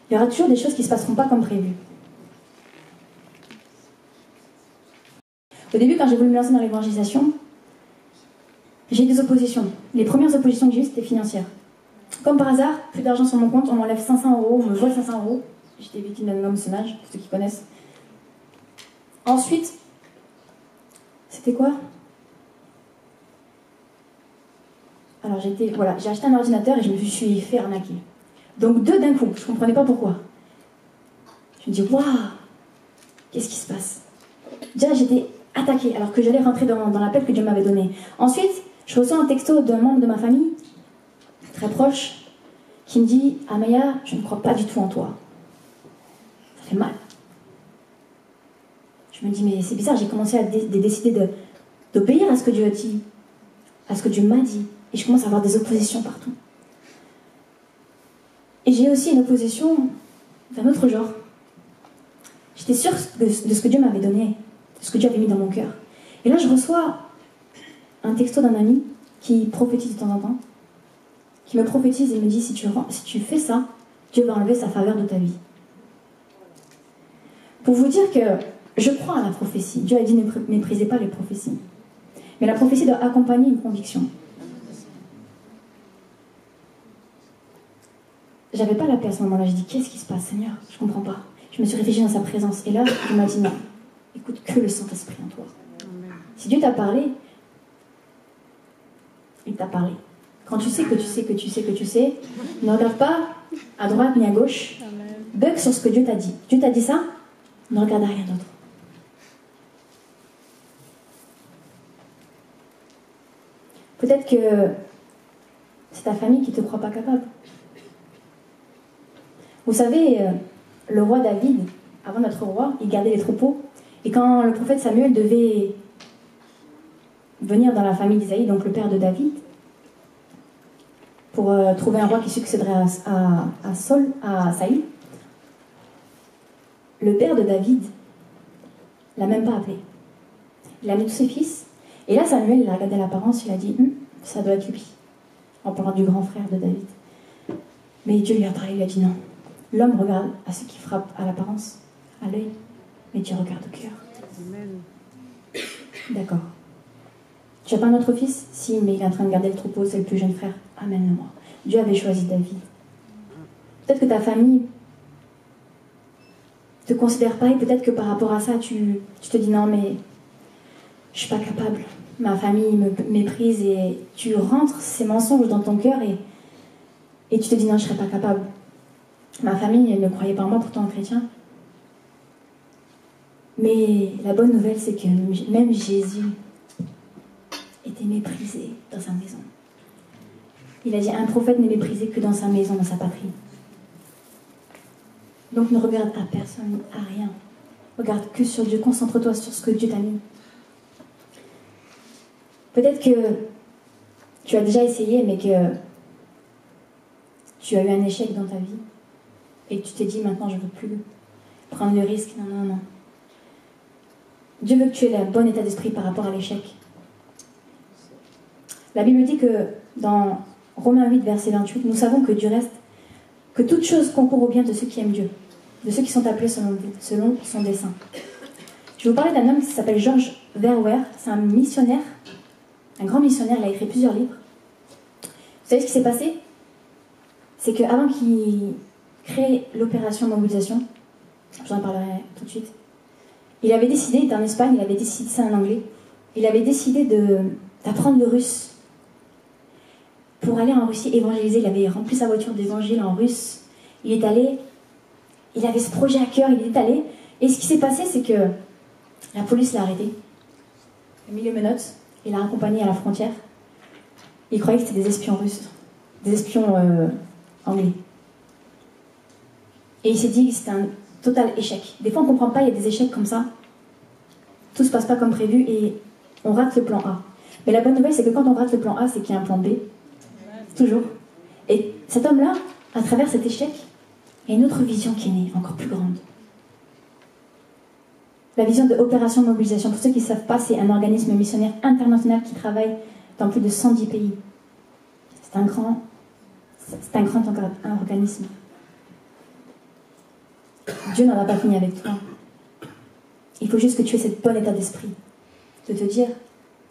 Il y aura toujours des choses qui ne se passeront pas comme prévu. Au début, quand j'ai voulu me lancer dans l'évangélisation, j'ai eu des oppositions. Les premières oppositions que j'ai eues, c'était financières. Comme par hasard, plus d'argent sur mon compte, on m'enlève 500 €, on me vole 500 €. J'étais victime d'un hameçonnage, pour ceux qui connaissent. Ensuite, c'était quoi? Alors j'ai acheté un ordinateur et je me suis fait arnaquer. Donc 2 d'un coup, je ne comprenais pas pourquoi. Je me dis, waouh, qu'est-ce qui se passe? Déjà, j'étais attaquée alors que j'allais rentrer dans l'appel que Dieu m'avait donné. Ensuite, je reçois un texto d'un membre de ma famille, très proche, qui me dit, Amaya, je ne crois pas du tout en toi. Ça fait mal. Je me dis, mais c'est bizarre, j'ai commencé à décider d'obéir à ce que Dieu a dit, à ce que Dieu m'a dit. Et je commence à avoir des oppositions partout. Et j'ai aussi une opposition d'un autre genre. J'étais sûre de ce que Dieu m'avait donné, de ce que Dieu avait mis dans mon cœur. Et là, je reçois un texto d'un ami qui prophétise de temps en temps, qui me prophétise et me dit, si tu fais ça, Dieu va enlever sa faveur de ta vie. Pour vous dire que je crois à la prophétie. Dieu a dit, ne méprisez pas les prophéties. Mais la prophétie doit accompagner une conviction. J'avais pas la paix à ce moment-là. J'ai dit, qu'est-ce qui se passe, Seigneur? Je comprends pas. Je me suis réfugiée dans sa présence. Et là, il m'a dit, non, écoute que le Saint-Esprit en toi. Si Dieu t'a parlé, il t'a parlé. Quand tu sais que tu sais que tu sais que tu sais, ne regarde pas à droite ni à gauche. Bug sur ce que Dieu t'a dit. Dieu t'a dit ça, ne regarde à rien d'autre. Peut-être que c'est ta famille qui ne te croit pas capable. Vous savez, le roi David, avant d'être roi, il gardait les troupeaux. Et quand le prophète Samuel devait venir dans la famille d'Isaïe, donc le père de David, pour trouver un roi qui succéderait à Saül, le père de David l'a même pas appelé. Il a mis tous ses fils. Et là, Samuel, il a regardé l'apparence, il a dit, ça doit être lui. en parlant du grand frère de David. Mais Dieu lui a parlé, il lui a dit non. L'homme regarde à ce qui frappe à l'apparence, à l'œil, mais Dieu regarde au cœur. Amen. D'accord. Tu n'as pas un autre fils? Si, mais il est en train de garder le troupeau, c'est le plus jeune frère. Amène-le-moi. Dieu avait choisi David. Peut-être que ta famille te considère pas, et peut-être que par rapport à ça, tu te dis non, mais je suis pas capable. Ma famille me méprise, et tu rentres ces mensonges dans ton cœur et tu te dis non, je serai pas capable. Ma famille ne croyait pas en moi, pourtant chrétien. Mais la bonne nouvelle, c'est que même Jésus était méprisé dans sa maison. Il a dit, un prophète n'est méprisé que dans sa maison, dans sa patrie. Donc ne regarde à personne, à rien. Regarde que sur Dieu, concentre-toi sur ce que Dieu t'a mis. Peut-être que tu as déjà essayé, mais que tu as eu un échec dans ta vie. Et tu t'es dit, maintenant je ne veux plus prendre le risque. Non, non, non. Dieu veut que tu aies le bon état d'esprit par rapport à l'échec. La Bible dit que dans Romains 8, verset 28, nous savons que du reste, que toute chose concourt au bien de ceux qui aiment Dieu, de ceux qui sont appelés selon son dessein. Je vais vous parler d'un homme qui s'appelle George Verwer. C'est un missionnaire, un grand missionnaire. Il a écrit plusieurs livres. Vous savez ce qui s'est passé? C'est qu'avant qu'il crée l'opération mobilisation, je vous en parlerai tout de suite, il avait décidé, il était en Espagne, il avait décidé, c'est un anglais, il avait décidé d'apprendre le russe pour aller en Russie évangéliser. Il avait rempli sa voiture d'évangile en russe. Il est allé, il avait ce projet à cœur, il est allé. Et ce qui s'est passé, c'est que la police l'a arrêté. Il a mis les menottes, il l'a accompagné à la frontière. Il croyait que c'était des espions russes, des espions anglais. Et il s'est dit que c'était un total échec. Des fois, on ne comprend pas, il y a des échecs comme ça. Tout ne se passe pas comme prévu et on rate le plan A. Mais la bonne nouvelle, c'est que quand on rate le plan A, c'est qu'il y a un plan B. Toujours. Et cet homme-là, à travers cet échec, il y a une autre vision qui est née, encore plus grande. La vision de Opération Mobilisation. Pour ceux qui ne savent pas, c'est un organisme missionnaire international qui travaille dans plus de 110 pays. C'est un grand organisme. Dieu n'en a pas fini avec toi. Il faut juste que tu aies cette bon état d'esprit. De te dire,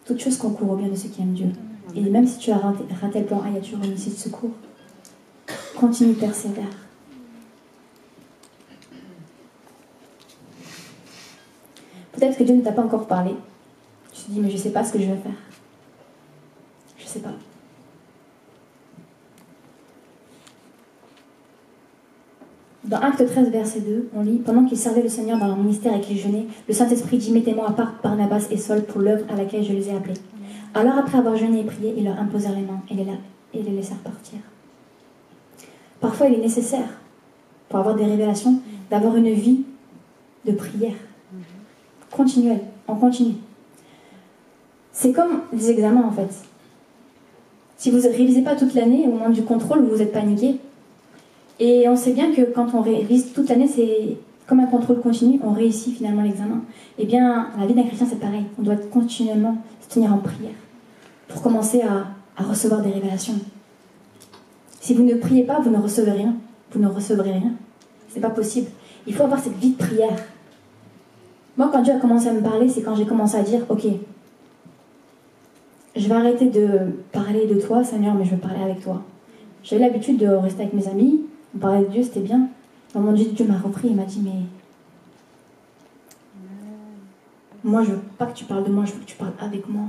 toute chose concourt au bien de ceux qui aiment Dieu. Et même si tu as raté le plan A, il y a toujours une issue de secours. Continue, persévère. Peut-être que Dieu ne t'a pas encore parlé. Tu te dis, mais je ne sais pas ce que je vais faire. Je ne sais pas. Dans Acte 13, verset 2, on lit, pendant qu'ils servaient le Seigneur dans leur ministère et qu'ils jeûnaient, le Saint-Esprit dit, mettez-moi à part Barnabas et Saul pour l'œuvre à laquelle je les ai appelés. Alors après avoir jeûné et prié, ils leur imposèrent les mains et les laissèrent partir. Parfois, il est nécessaire, pour avoir des révélations, d'avoir une vie de prière continuelle, en continu. C'est comme des examens, en fait. Si vous ne révisez pas toute l'année, au moment du contrôle, vous êtes paniqué. Et on sait bien que quand on révise toute l'année, c'est comme un contrôle continu, on réussit finalement l'examen. Eh bien, la vie d'un chrétien, c'est pareil. On doit continuellement se tenir en prière pour commencer à recevoir des révélations. Si vous ne priez pas, vous ne recevez rien. Vous ne recevrez rien. C'est pas possible. Il faut avoir cette vie de prière. Moi, quand Dieu a commencé à me parler, c'est quand j'ai commencé à dire, ok, je vais arrêter de parler de toi, Seigneur, mais je veux parler avec toi. J'avais l'habitude de rester avec mes amis, on parlait de Dieu, c'était bien. À un moment donné, Dieu m'a repris et m'a dit, mais moi, je veux pas que tu parles de moi, je veux que tu parles avec moi.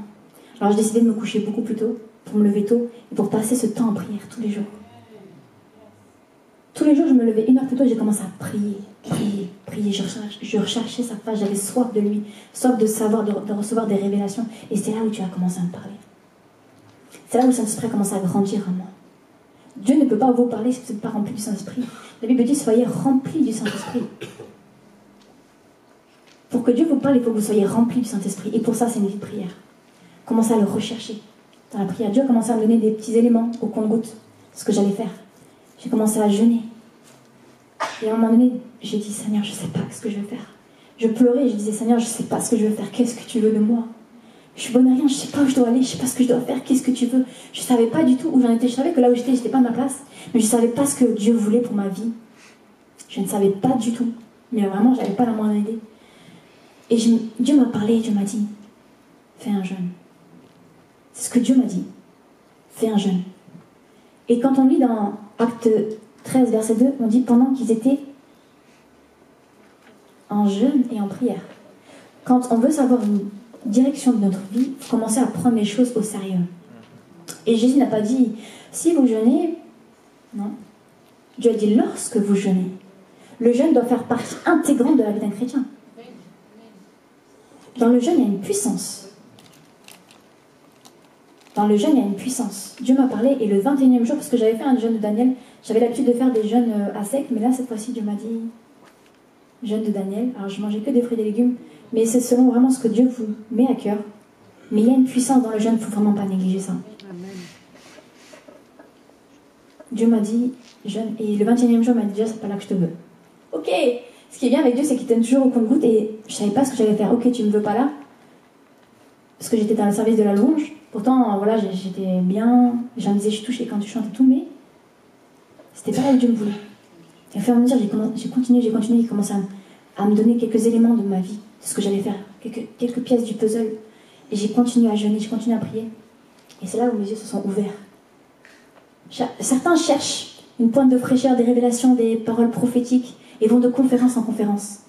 Alors, j'ai décidé de me coucher beaucoup plus tôt, pour me lever tôt, et pour passer ce temps en prière tous les jours. Tous les jours, je me levais 1 heure plus tôt, j'ai commencé à prier. Je recherchais sa face, j'avais soif de lui, soif de savoir, de recevoir des révélations. Et c'est là où tu as commencé à me parler. C'est là où le Saint-Esprit a commencé à grandir en moi. Dieu ne peut pas vous parler si vous n'êtes pas rempli du Saint-Esprit. La Bible dit, soyez remplis du Saint-Esprit. Pour que Dieu vous parle, il faut que vous soyez remplis du Saint-Esprit. Et pour ça, c'est une vie de prière. Commencez à le rechercher dans la prière. Dieu a commencé à me donner des petits éléments au compte-gouttes. Ce que j'allais faire. J'ai commencé à jeûner. Et à un moment donné, j'ai dit, Seigneur, je ne sais pas ce que je vais faire. Je pleurais et je disais, Seigneur, je ne sais pas ce que je vais faire. Qu'est-ce que tu veux de moi? Je suis bonne à rien, je sais pas où je dois aller, je sais pas ce que je dois faire, qu'est-ce que tu veux. Je savais pas du tout où j'en étais. Je savais que là où j'étais pas à ma place, mais je savais pas ce que Dieu voulait pour ma vie. Je ne savais pas du tout. Mais vraiment, j'avais pas la moindre idée. Et Dieu m'a parlé, Dieu m'a dit, fais un jeûne. C'est ce que Dieu m'a dit. Fais un jeûne. Et quand on lit dans Acte 13, verset 2, on dit pendant qu'ils étaient en jeûne et en prière. Quand on veut savoir une direction de notre vie, il faut commencer à prendre les choses au sérieux. Et Jésus n'a pas dit, si vous jeûnez, non. Dieu a dit, lorsque vous jeûnez. Le jeûne doit faire partie intégrante de la vie d'un chrétien. Dans le jeûne, il y a une puissance. Dans le jeûne, il y a une puissance. Dieu m'a parlé, et le 21e jour, parce que j'avais fait un jeûne de Daniel, j'avais l'habitude de faire des jeûnes à sec, mais là, cette fois-ci, Dieu m'a dit, jeûne de Daniel. Alors, je mangeais que des fruits et des légumes, mais c'est selon vraiment ce que Dieu vous met à cœur. Mais il y a une puissance dans le jeûne, il ne faut vraiment pas négliger ça. Amen. Dieu m'a dit, jeûne, et le 21e jour, il m'a dit, déjà, c'est pas là que je te veux. Ok, ce qui est bien avec Dieu, c'est qu'il t'aime toujours au compte-gouttes, et je savais pas ce que j'allais faire. Ok, tu me veux pas là, parce que j'étais dans le service de la louange. Pourtant, voilà, j'étais bien, je me disais, je suis touchée quand tu chantes et tout, mais c'était pas là que Dieu me voulait. Et au fur et à mesure, j'ai continué, il commençait à me donner quelques éléments de ma vie, de ce que j'allais faire, quelques pièces du puzzle. Et j'ai continué à jeûner, j'ai continué à prier. Et c'est là où mes yeux se sont ouverts. Certains cherchent une pointe de fraîcheur, des révélations, des paroles prophétiques, et vont de conférence en conférence.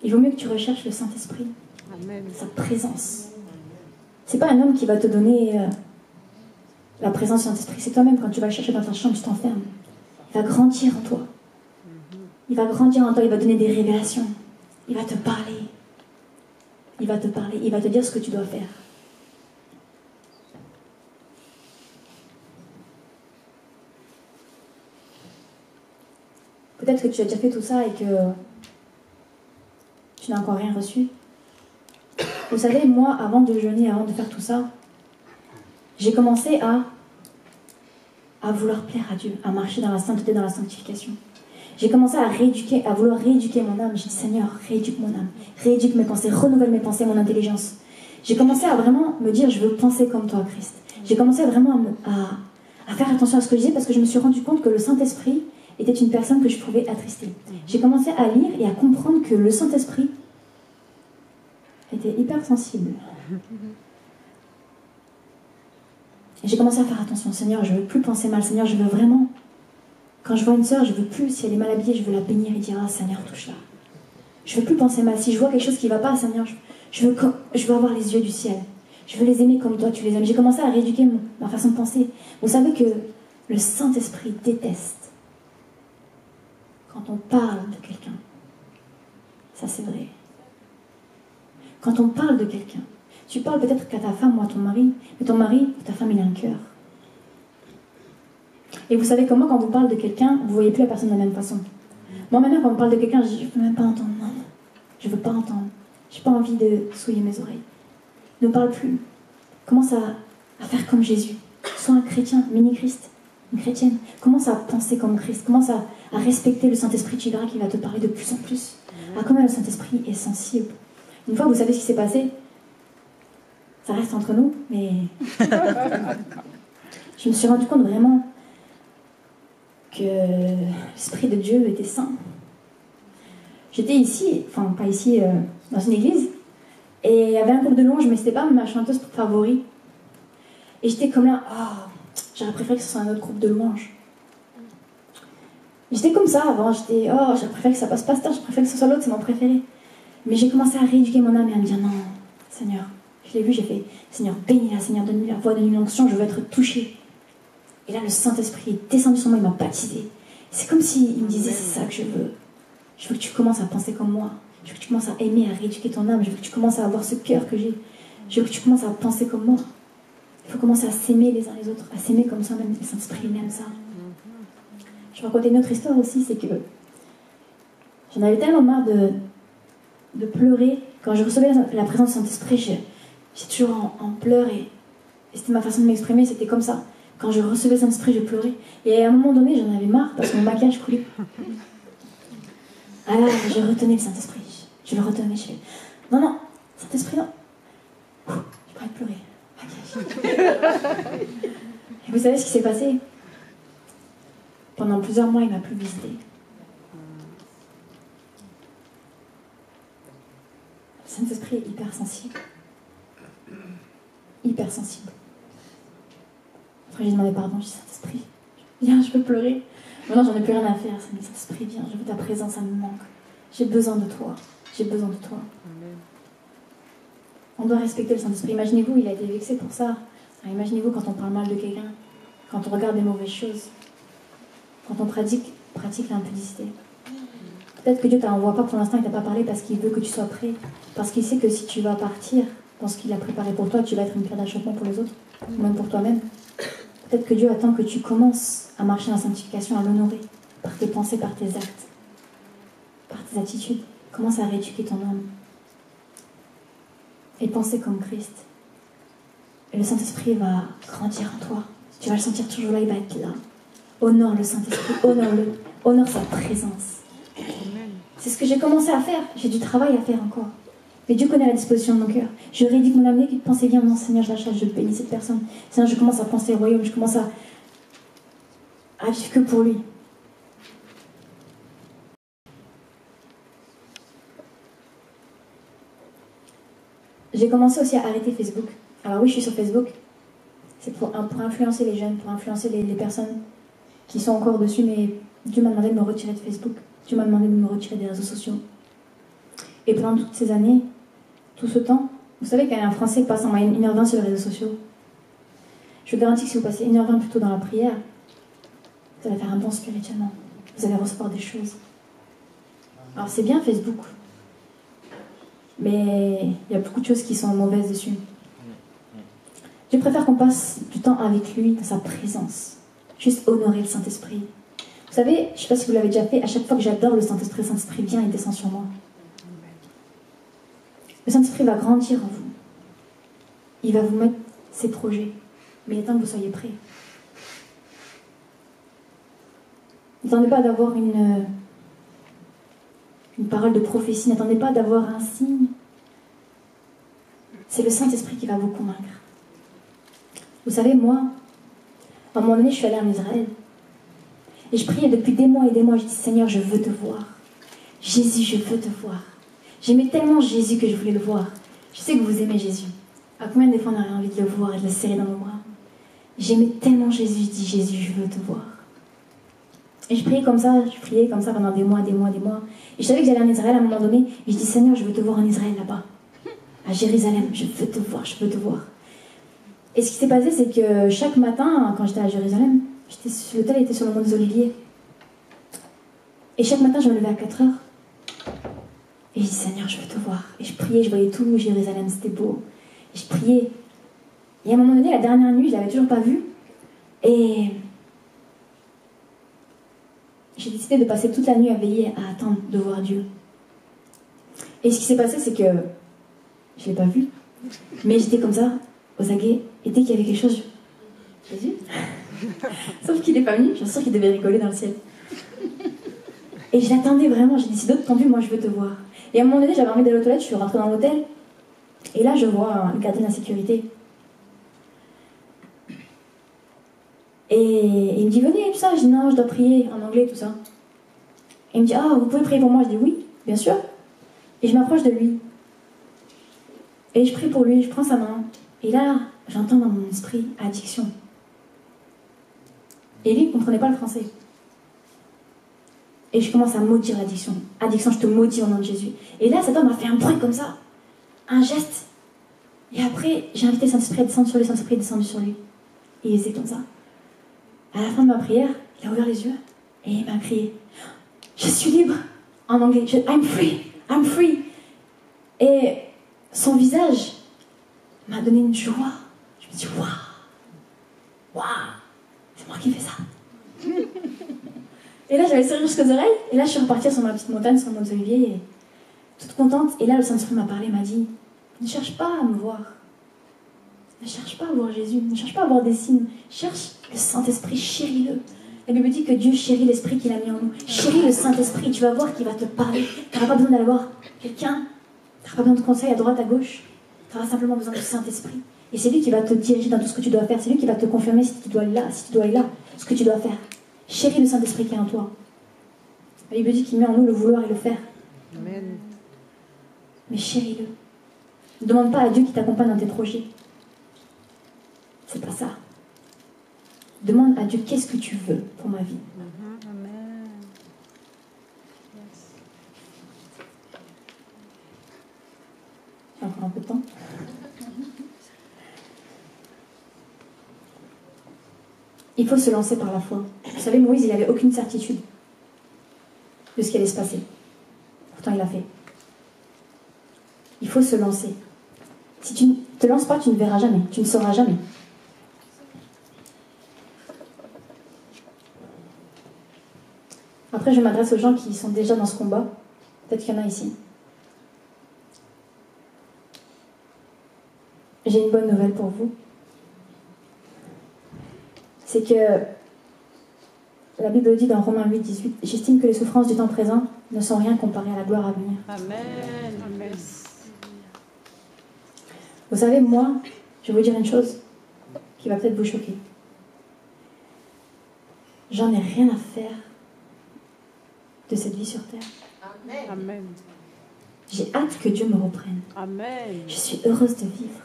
Il vaut mieux que tu recherches le Saint-Esprit, Amen. sa présence. C'est pas un homme qui va te donner la présence du Saint-Esprit, c'est toi-même quand tu vas le chercher dans ta chambre, tu t'enfermes. Il va grandir en toi. Il va grandir en toi, il va donner des révélations. Il va te parler. Il va te parler, il va te dire ce que tu dois faire. Peut-être que tu as déjà fait tout ça et que tu n'as encore rien reçu. Vous savez, moi, avant de jeûner, avant de faire tout ça, j'ai commencé à vouloir plaire à Dieu, à marcher dans la sainteté, dans la sanctification. J'ai commencé à vouloir rééduquer mon âme. J'ai dit, Seigneur, rééduque mon âme, rééduque mes pensées, renouvelle mes pensées, mon intelligence. J'ai commencé à vraiment me dire, je veux penser comme toi, Christ. J'ai commencé vraiment à faire attention à ce que je disais, parce que je me suis rendu compte que le Saint-Esprit était une personne que je pouvais attrister. J'ai commencé à lire et à comprendre que le Saint-Esprit était hypersensible. Et j'ai commencé à faire attention. Seigneur, je ne veux plus penser mal. Seigneur, je veux vraiment... Quand je vois une sœur, je veux plus, si elle est mal habillée, je veux la bénir et dire, ah Seigneur, touche-la. Je veux plus penser mal. Si je vois quelque chose qui ne va pas, Seigneur, je veux avoir les yeux du ciel. Je veux les aimer comme toi, tu les aimes. J'ai commencé à rééduquer ma façon de penser. Vous savez que le Saint-Esprit déteste quand on parle de quelqu'un. Ça, c'est vrai. Quand on parle de quelqu'un, tu parles peut-être qu'à ta femme ou à ton mari, mais ton mari ou ta femme, il a un cœur. Et vous savez comment, quand vous parlez de quelqu'un, vous ne voyez plus la personne de la même façon. Moi, maintenant, quand on parle de quelqu'un, je dis, je ne veux même pas entendre. Non, je ne veux pas entendre. Je n'ai pas envie de souiller mes oreilles. Ne parle plus. Commence à faire comme Jésus. Sois un chrétien, mini-Christ, une chrétienne. Commence à penser comme Christ. Commence à respecter le Saint-Esprit. Tu verras qu'il va te parler de plus en plus. À combien le Saint-Esprit est sensible. Une fois, vous savez ce qui s'est passé. Ça reste entre nous, mais je me suis rendu compte vraiment que l'Esprit de Dieu était saint. J'étais ici, enfin pas ici, dans une église, et il y avait un groupe de louanges, mais c'était pas ma chanteuse favorite. Et j'étais comme là, oh, j'aurais préféré que ce soit un autre groupe de louanges. J'étais comme ça avant, j'étais, oh, j'aurais préféré que ça passe pasteur, j'aurais préféré que ce soit l'autre, c'est mon préféré. Mais j'ai commencé à rééduquer mon âme et à me dire, non, Seigneur, je l'ai vu, j'ai fait, Seigneur, bénis-la, Seigneur, donne-lui la voix, donne-lui l'onction, je veux être touchée. Et là, le Saint-Esprit est descendu sur moi, il m'a baptisé. C'est comme s'il me disait, c'est ça que je veux. Je veux que tu commences à penser comme moi. Je veux que tu commences à aimer, à rééduquer ton âme. Je veux que tu commences à avoir ce cœur que j'ai. Je veux que tu commences à penser comme moi. Il faut commencer à s'aimer les uns les autres, à s'aimer comme ça, même le Saint-Esprit aime ça. Je vais raconter une autre histoire aussi, c'est que j'en avais tellement marre de pleurer. Quand je recevais la présence du Saint-Esprit, j'étais toujours en pleurs et c'était ma façon de m'exprimer, c'était comme ça. Quand je recevais le Saint-Esprit, je pleurais. Et à un moment donné, j'en avais marre parce que mon maquillage coulait. Alors, je retenais le Saint-Esprit. Je le retenais. Je fais, Non, non, Saint-Esprit, non. J'ai pas envie de pleurer. Et vous savez ce qui s'est passé? Pendant plusieurs mois, il m'a plus visité. Le Saint-Esprit est hyper sensible. Hyper sensible. Après, j'ai demandé pardon, j'ai dit Saint-Esprit, viens, je peux pleurer. Maintenant, j'en ai plus rien à faire. Saint-Esprit, viens, je veux ta présence, ça me manque. J'ai besoin de toi. J'ai besoin de toi. Amen. On doit respecter le Saint-Esprit. Imaginez-vous, il a été vexé pour ça. Alors, imaginez-vous quand on parle mal de quelqu'un, quand on regarde des mauvaises choses, quand on pratique l'impudicité. Peut-être que Dieu ne t'envoie pas pour l'instant, il ne t'a pas parlé parce qu'il veut que tu sois prêt. Parce qu'il sait que si tu vas partir dans ce qu'il a préparé pour toi, tu vas être une pierre d'achoppement pour les autres, ou même pour toi-même. Peut-être que Dieu attend que tu commences à marcher dans la sanctification, à l'honorer, par tes pensées, par tes actes, par tes attitudes. Commence à rééduquer ton âme. Et penser comme Christ. Et le Saint-Esprit va grandir en toi. Tu vas le sentir toujours là, il va être là. Honore le Saint-Esprit, honore-le, honore sa présence. C'est ce que j'ai commencé à faire. J'ai du travail à faire encore. Mais Dieu connaît la disposition de mon cœur. Je rééduque mon âme. Dès qu'il pensait bien, non Seigneur, je lâche, je bénis cette personne. Seigneur, je commence à penser au royaume, je commence à vivre que pour lui. J'ai commencé aussi à arrêter Facebook. Alors oui, je suis sur Facebook. C'est pour influencer les jeunes, pour influencer les personnes qui sont encore dessus, mais Dieu m'a demandé de me retirer de Facebook. Dieu m'a demandé de me retirer des réseaux sociaux. Et pendant toutes ces années, tout ce temps, vous savez qu'un Français passe en moyenne 1h20 sur les réseaux sociaux. Je vous garantis que si vous passez 1h20 plutôt dans la prière, vous allez faire un bon spirituellement. Vous allez recevoir des choses. Alors c'est bien Facebook, mais il y a beaucoup de choses qui sont mauvaises dessus. Je préfère qu'on passe du temps avec lui, dans sa présence. Juste honorer le Saint-Esprit. Vous savez, je ne sais pas si vous l'avez déjà fait, à chaque fois que j'adore le Saint-Esprit vient et descend sur moi. Le Saint-Esprit va grandir en vous. Il va vous mettre ses projets. Mais il est temps que vous soyez prêts. N'attendez pas d'avoir une parole de prophétie. N'attendez pas d'avoir un signe. C'est le Saint-Esprit qui va vous convaincre. Vous savez, moi, à un moment donné, je suis allée en Israël. Et je priais depuis des mois et des mois. Je dis, Seigneur, je veux te voir. Jésus, je veux te voir. J'aimais tellement Jésus que je voulais le voir. Je sais que vous aimez Jésus. À combien de fois on aurait envie de le voir et de le serrer dans nos bras? J'aimais tellement Jésus. Je dis, Jésus, je veux te voir. Et je priais comme ça pendant des mois. Et je savais que j'allais en Israël à un moment donné. Et je dis, Seigneur, je veux te voir en Israël là-bas. À Jérusalem, je veux te voir, je veux te voir. Et ce qui s'est passé, c'est que chaque matin, quand j'étais à Jérusalem, l'hôtel était sur le mont des Oliviers. Et chaque matin, je me levais à 4 heures. Et je dis, Seigneur, je veux te voir. Et je priais, je voyais tout Jérusalem, c'était beau. Et je priais. Et à un moment donné, la dernière nuit, je ne l'avais toujours pas vu. Et j'ai décidé de passer toute la nuit à veiller, à attendre de voir Dieu. Et ce qui s'est passé, c'est que je ne l'ai pas vu. Mais j'étais comme ça, aux aguets. Et dès qu'il y avait quelque chose, Jésus. Sauf qu'il n'est pas venu, je suis sûre qu'il devait rigoler dans le ciel. Et je l'attendais vraiment, j'ai décidé de tendu, moi je veux te voir. Et à un moment donné, j'avais envie d'aller aux toilettes, je suis rentrée dans l'hôtel. Et là, je vois le gardien de la sécurité. Et il me dit, venez, tout ça. Je dis, non, je dois prier en anglais, tout ça. Et il me dit, ah, vous pouvez prier pour moi? Je dis, oui, bien sûr. Et je m'approche de lui. Et je prie pour lui, je prends sa main. Et là, j'entends dans mon esprit addiction. Et lui, il ne comprenait pas le français. Et je commence à maudire l'addiction. Addiction, je te maudis au nom de Jésus. Et là, cet homme a fait un bruit comme ça. Un geste. Et après, j'ai invité le Saint-Esprit à descendre sur lui. Le Saint-Esprit est descendu sur lui. Et il faisait comme ça. À la fin de ma prière, il a ouvert les yeux. Et il m'a crié, je suis libre. En anglais, I'm free. I'm free. Et son visage m'a donné une joie. Je me suis dit, waouh. Waouh. C'est moi qui fais ça. Et là, j'avais le sourire jusqu'aux oreilles. Et là, je suis repartie sur ma petite montagne, sur le mont des Oliviers, toute contente. Et là, le Saint-Esprit m'a parlé, m'a dit, ne cherche pas à me voir. Ne cherche pas à voir Jésus. Ne cherche pas à voir des signes. Cherche le Saint-Esprit, chéris-le. La Bible dit que Dieu chérit l'Esprit qu'il a mis en nous. Chéris le Saint-Esprit, tu vas voir qu'il va te parler. Tu n'auras pas besoin d'aller voir quelqu'un Tu n'auras pas besoin de conseils à droite, à gauche. Tu auras simplement besoin du Saint-Esprit. Et c'est lui qui va te diriger dans tout ce que tu dois faire. C'est lui qui va te confirmer si tu dois aller là, si tu dois aller là, ce que tu dois faire. Chéris le Saint-Esprit qui est en toi. La Bible dit qu'il met en nous le vouloir et le faire. Amen. Mais chéris-le. Ne demande pas à Dieu qui t'accompagne dans tes projets. C'est pas ça. Demande à Dieu qu'est-ce que tu veux pour ma vie. Amen. J'ai encore un peu de temps. Il faut se lancer par la foi. Vous savez, Moïse, il n'avait aucune certitude de ce qui allait se passer. Pourtant, il l'a fait. Il faut se lancer. Si tu ne te lances pas, tu ne verras jamais. Tu ne sauras jamais. Après, je m'adresse aux gens qui sont déjà dans ce combat. Peut-être qu'il y en a ici. J'ai une bonne nouvelle pour vous. C'est que la Bible dit dans Romains 8, 18, « J'estime que les souffrances du temps présent ne sont rien comparées à la gloire à venir. » Amen. Amen. Vous savez, moi, je vais vous dire une chose qui va peut-être vous choquer. J'en ai rien à faire de cette vie sur terre. Amen. J'ai hâte que Dieu me reprenne. Amen. Je suis heureuse de vivre.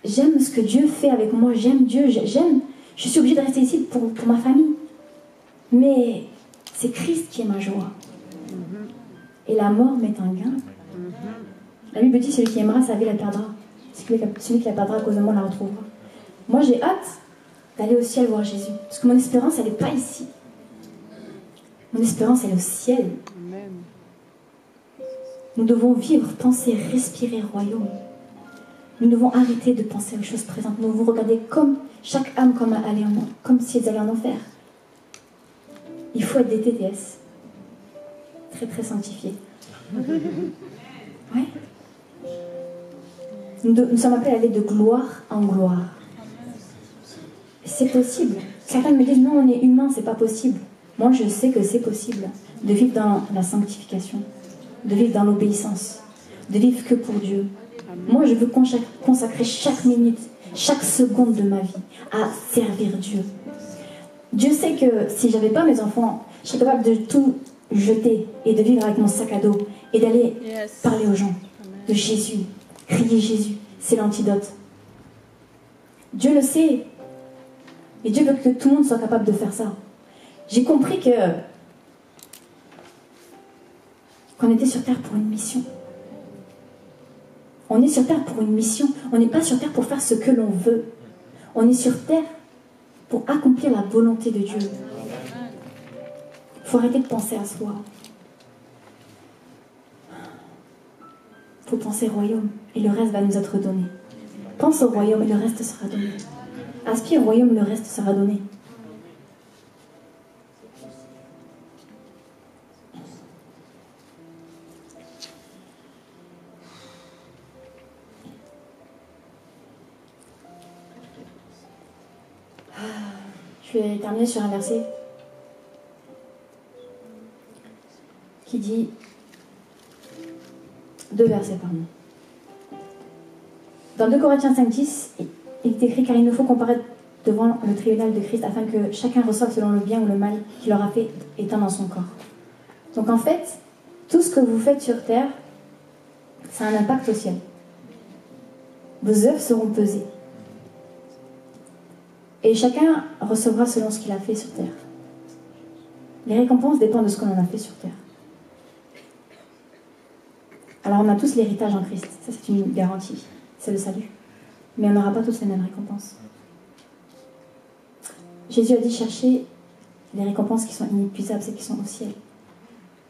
J'aime ce que Dieu fait avec moi. J'aime Dieu. Je suis obligée de rester ici pour ma famille. Mais c'est Christ qui est ma joie. Et la mort m'est un gain. La Bible dit, celui qui aimera sa vie la perdra. Celui qui la perdra à cause de moi la retrouvera. Moi, j'ai hâte d'aller au ciel voir Jésus. Parce que mon espérance, elle n'est pas ici. Mon espérance, elle est au ciel. Amen. Nous devons vivre, penser, respirer royaume. Nous devons arrêter de penser aux choses présentes. Nous devons regarder comme chaque âme comme si elles allaient en enfer. Il faut être des TDS. Très très sanctifiés. Ouais. Nous sommes appelés à aller de gloire en gloire. C'est possible. Certains me disent non, on est humain, c'est pas possible. Moi, je sais que c'est possible de vivre dans la sanctification, de vivre dans l'obéissance, de vivre que pour Dieu. Moi, je veux consacrer chaque minute, chaque seconde de ma vie à servir Dieu. Dieu sait que si j'avais pas mes enfants, je serais capable de tout jeter et de vivre avec mon sac à dos et d'aller parler aux gens de Jésus, crier Jésus. C'est l'antidote. Dieu le sait. Et Dieu veut que tout le monde soit capable de faire ça. J'ai compris qu'on était sur terre pour une mission. On est sur terre pour une mission. On n'est pas sur terre pour faire ce que l'on veut. On est sur terre pour accomplir la volonté de Dieu. Il faut arrêter de penser à soi. Il faut penser royaume et le reste va nous être donné. Pense au royaume et le reste sera donné. Aspire au royaume, le reste sera donné. Je vais terminer sur un verset qui dit, deux versets, pardon. Dans 2 Corinthiens 5,10, il est écrit, car il nous faut comparaître devant le tribunal de Christ afin que chacun reçoive selon le bien ou le mal qu'il aura fait étant dans son corps. Donc en fait, tout ce que vous faites sur terre, ça a un impact au ciel. Vos œuvres seront pesées. Et chacun recevra selon ce qu'il a fait sur terre. Les récompenses dépendent de ce qu'on en a fait sur terre. Alors on a tous l'héritage en Christ, ça c'est une garantie, c'est le salut. Mais on n'aura pas tous les mêmes récompenses. Jésus a dit cherchez les récompenses qui sont inépuisables, celles qui sont au ciel.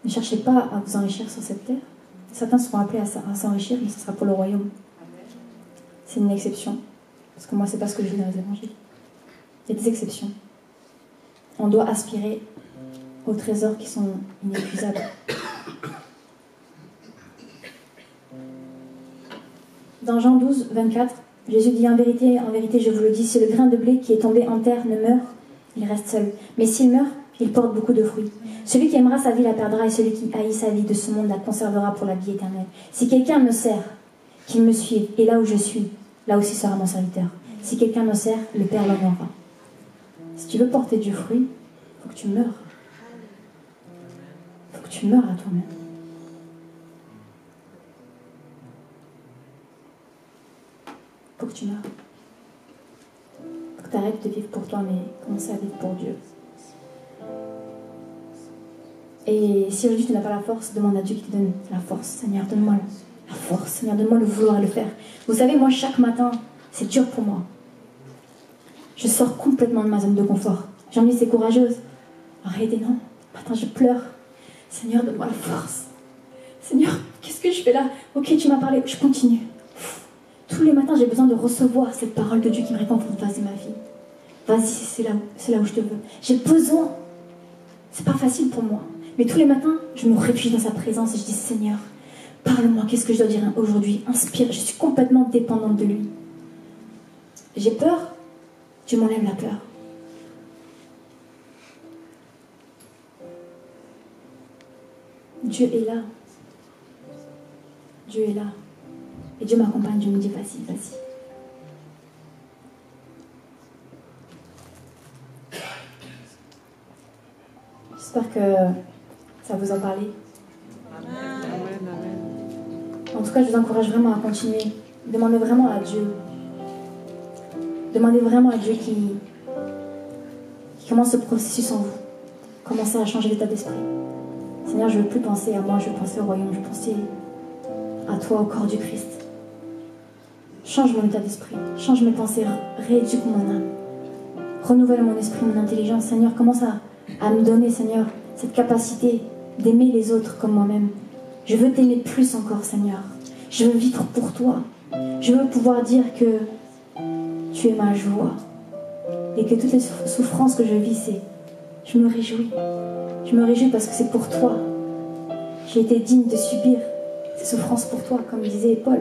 Ne cherchez pas à vous enrichir sur cette terre. Certains seront appelés à s'enrichir, mais ce sera pour le royaume. C'est une exception. Parce que moi, c'est pas ce que je lis dans les évangiles. Il y a des exceptions. On doit aspirer aux trésors qui sont inépuisables. Dans Jean 12, 24, Jésus dit en vérité, je vous le dis, si le grain de blé qui est tombé en terre ne meurt, il reste seul. Mais s'il meurt, Il porte beaucoup de fruits. Celui qui aimera sa vie la perdra, et celui qui haït sa vie de ce monde la conservera pour la vie éternelle. Si quelqu'un me sert, qu'il me suive, et là où je suis, là aussi sera mon serviteur. Si quelqu'un me sert, le Père l'honorera. Si tu veux porter du fruit, il faut que tu meurs. Il faut que tu meurs à toi-même. Il faut que tu meurs. Il faut que tu arrêtes de vivre pour toi, mais commencer à vivre pour Dieu. Et si aujourd'hui tu n'as pas la force, demande à Dieu qui te donne la force. Seigneur, donne-moi la force. Seigneur, donne-moi le vouloir et le faire. Vous savez, moi, chaque matin, c'est dur pour moi. Je sors complètement de ma zone de confort. J'ai envie, c'est courageuse. Arrêtez, non. Matin, je pleure. Seigneur, donne-moi la force. Seigneur, qu'est-ce que je fais là? Ok, tu m'as parlé, je continue. Tous les matins, j'ai besoin de recevoir cette parole de Dieu qui me réconforte. Vas-y, ma fille. Vas-y, c'est là où je te veux. J'ai besoin. C'est pas facile pour moi. Mais tous les matins, je me réfugie dans sa présence et je dis, Seigneur, parle-moi, qu'est-ce que je dois dire aujourd'hui? Inspire, je suis complètement dépendante de lui. J'ai peur, Dieu m'enlève la peur. Dieu est là. Dieu est là. Et Dieu m'accompagne, Dieu me dit, vas-y, vas-y. J'espère que ça vous en parlait. En tout cas, je vous encourage vraiment à continuer. Demandez vraiment à Dieu. Demandez vraiment à Dieu qui commence ce processus en vous. Commencez à changer l'état d'esprit. Seigneur, je ne veux plus penser à moi, je veux penser au royaume, je veux penser à toi, au corps du Christ. Change mon état d'esprit, change mes pensées, rééduque mon âme. Renouvelle mon esprit, mon intelligence. Seigneur, commence à me donner, Seigneur, cette capacité d'aimer les autres comme moi-même. Je veux t'aimer plus encore, Seigneur. Je veux vivre pour toi. Je veux pouvoir dire que tu es ma joie. Et que toutes les souffrances que je vis, je me réjouis. Je me réjouis parce que c'est pour toi. J'ai été digne de subir ces souffrances pour toi, comme disait Paul,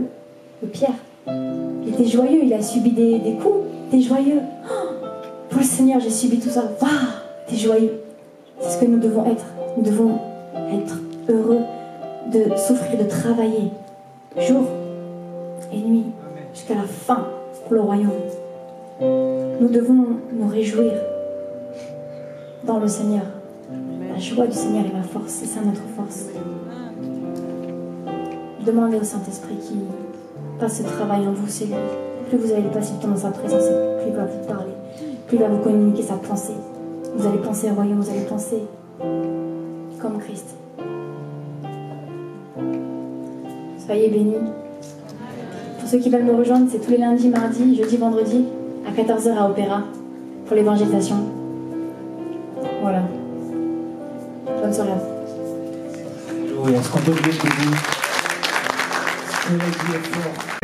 le Pierre. Il était joyeux, il a subi des coups. T'es joyeux. Oh, pour le Seigneur, j'ai subi tout ça. Waouh, t'es joyeux. C'est ce que nous devons être. Nous devons être heureux de souffrir, de travailler jour et nuit jusqu'à la fin pour le royaume. Nous devons nous réjouir dans le Seigneur. La joie du Seigneur est ma force, c'est ça notre force. Demandez au Saint-Esprit qui passe ce travail en vous, c'est lui. Plus vous allez passer du temps dans sa présence, plus il va vous parler, plus il va vous communiquer sa pensée. Vous allez penser au royaume, vous allez penser comme Christ. Soyez bénis. Pour ceux qui veulent me rejoindre, c'est tous les lundis, mardis, jeudi, vendredi, à 14h à Opéra, pour l'évangélisation. Voilà. Bonne soirée à vous. Alléluia. Est-ce qu'on peut lever debout?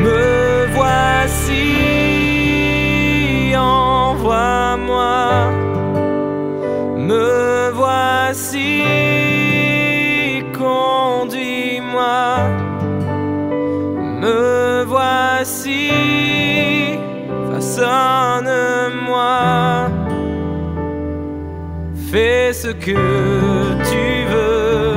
Me voici, envoie-moi. Me voici, conduis-moi. Me voici, façonne-moi. Fais ce que tu veux.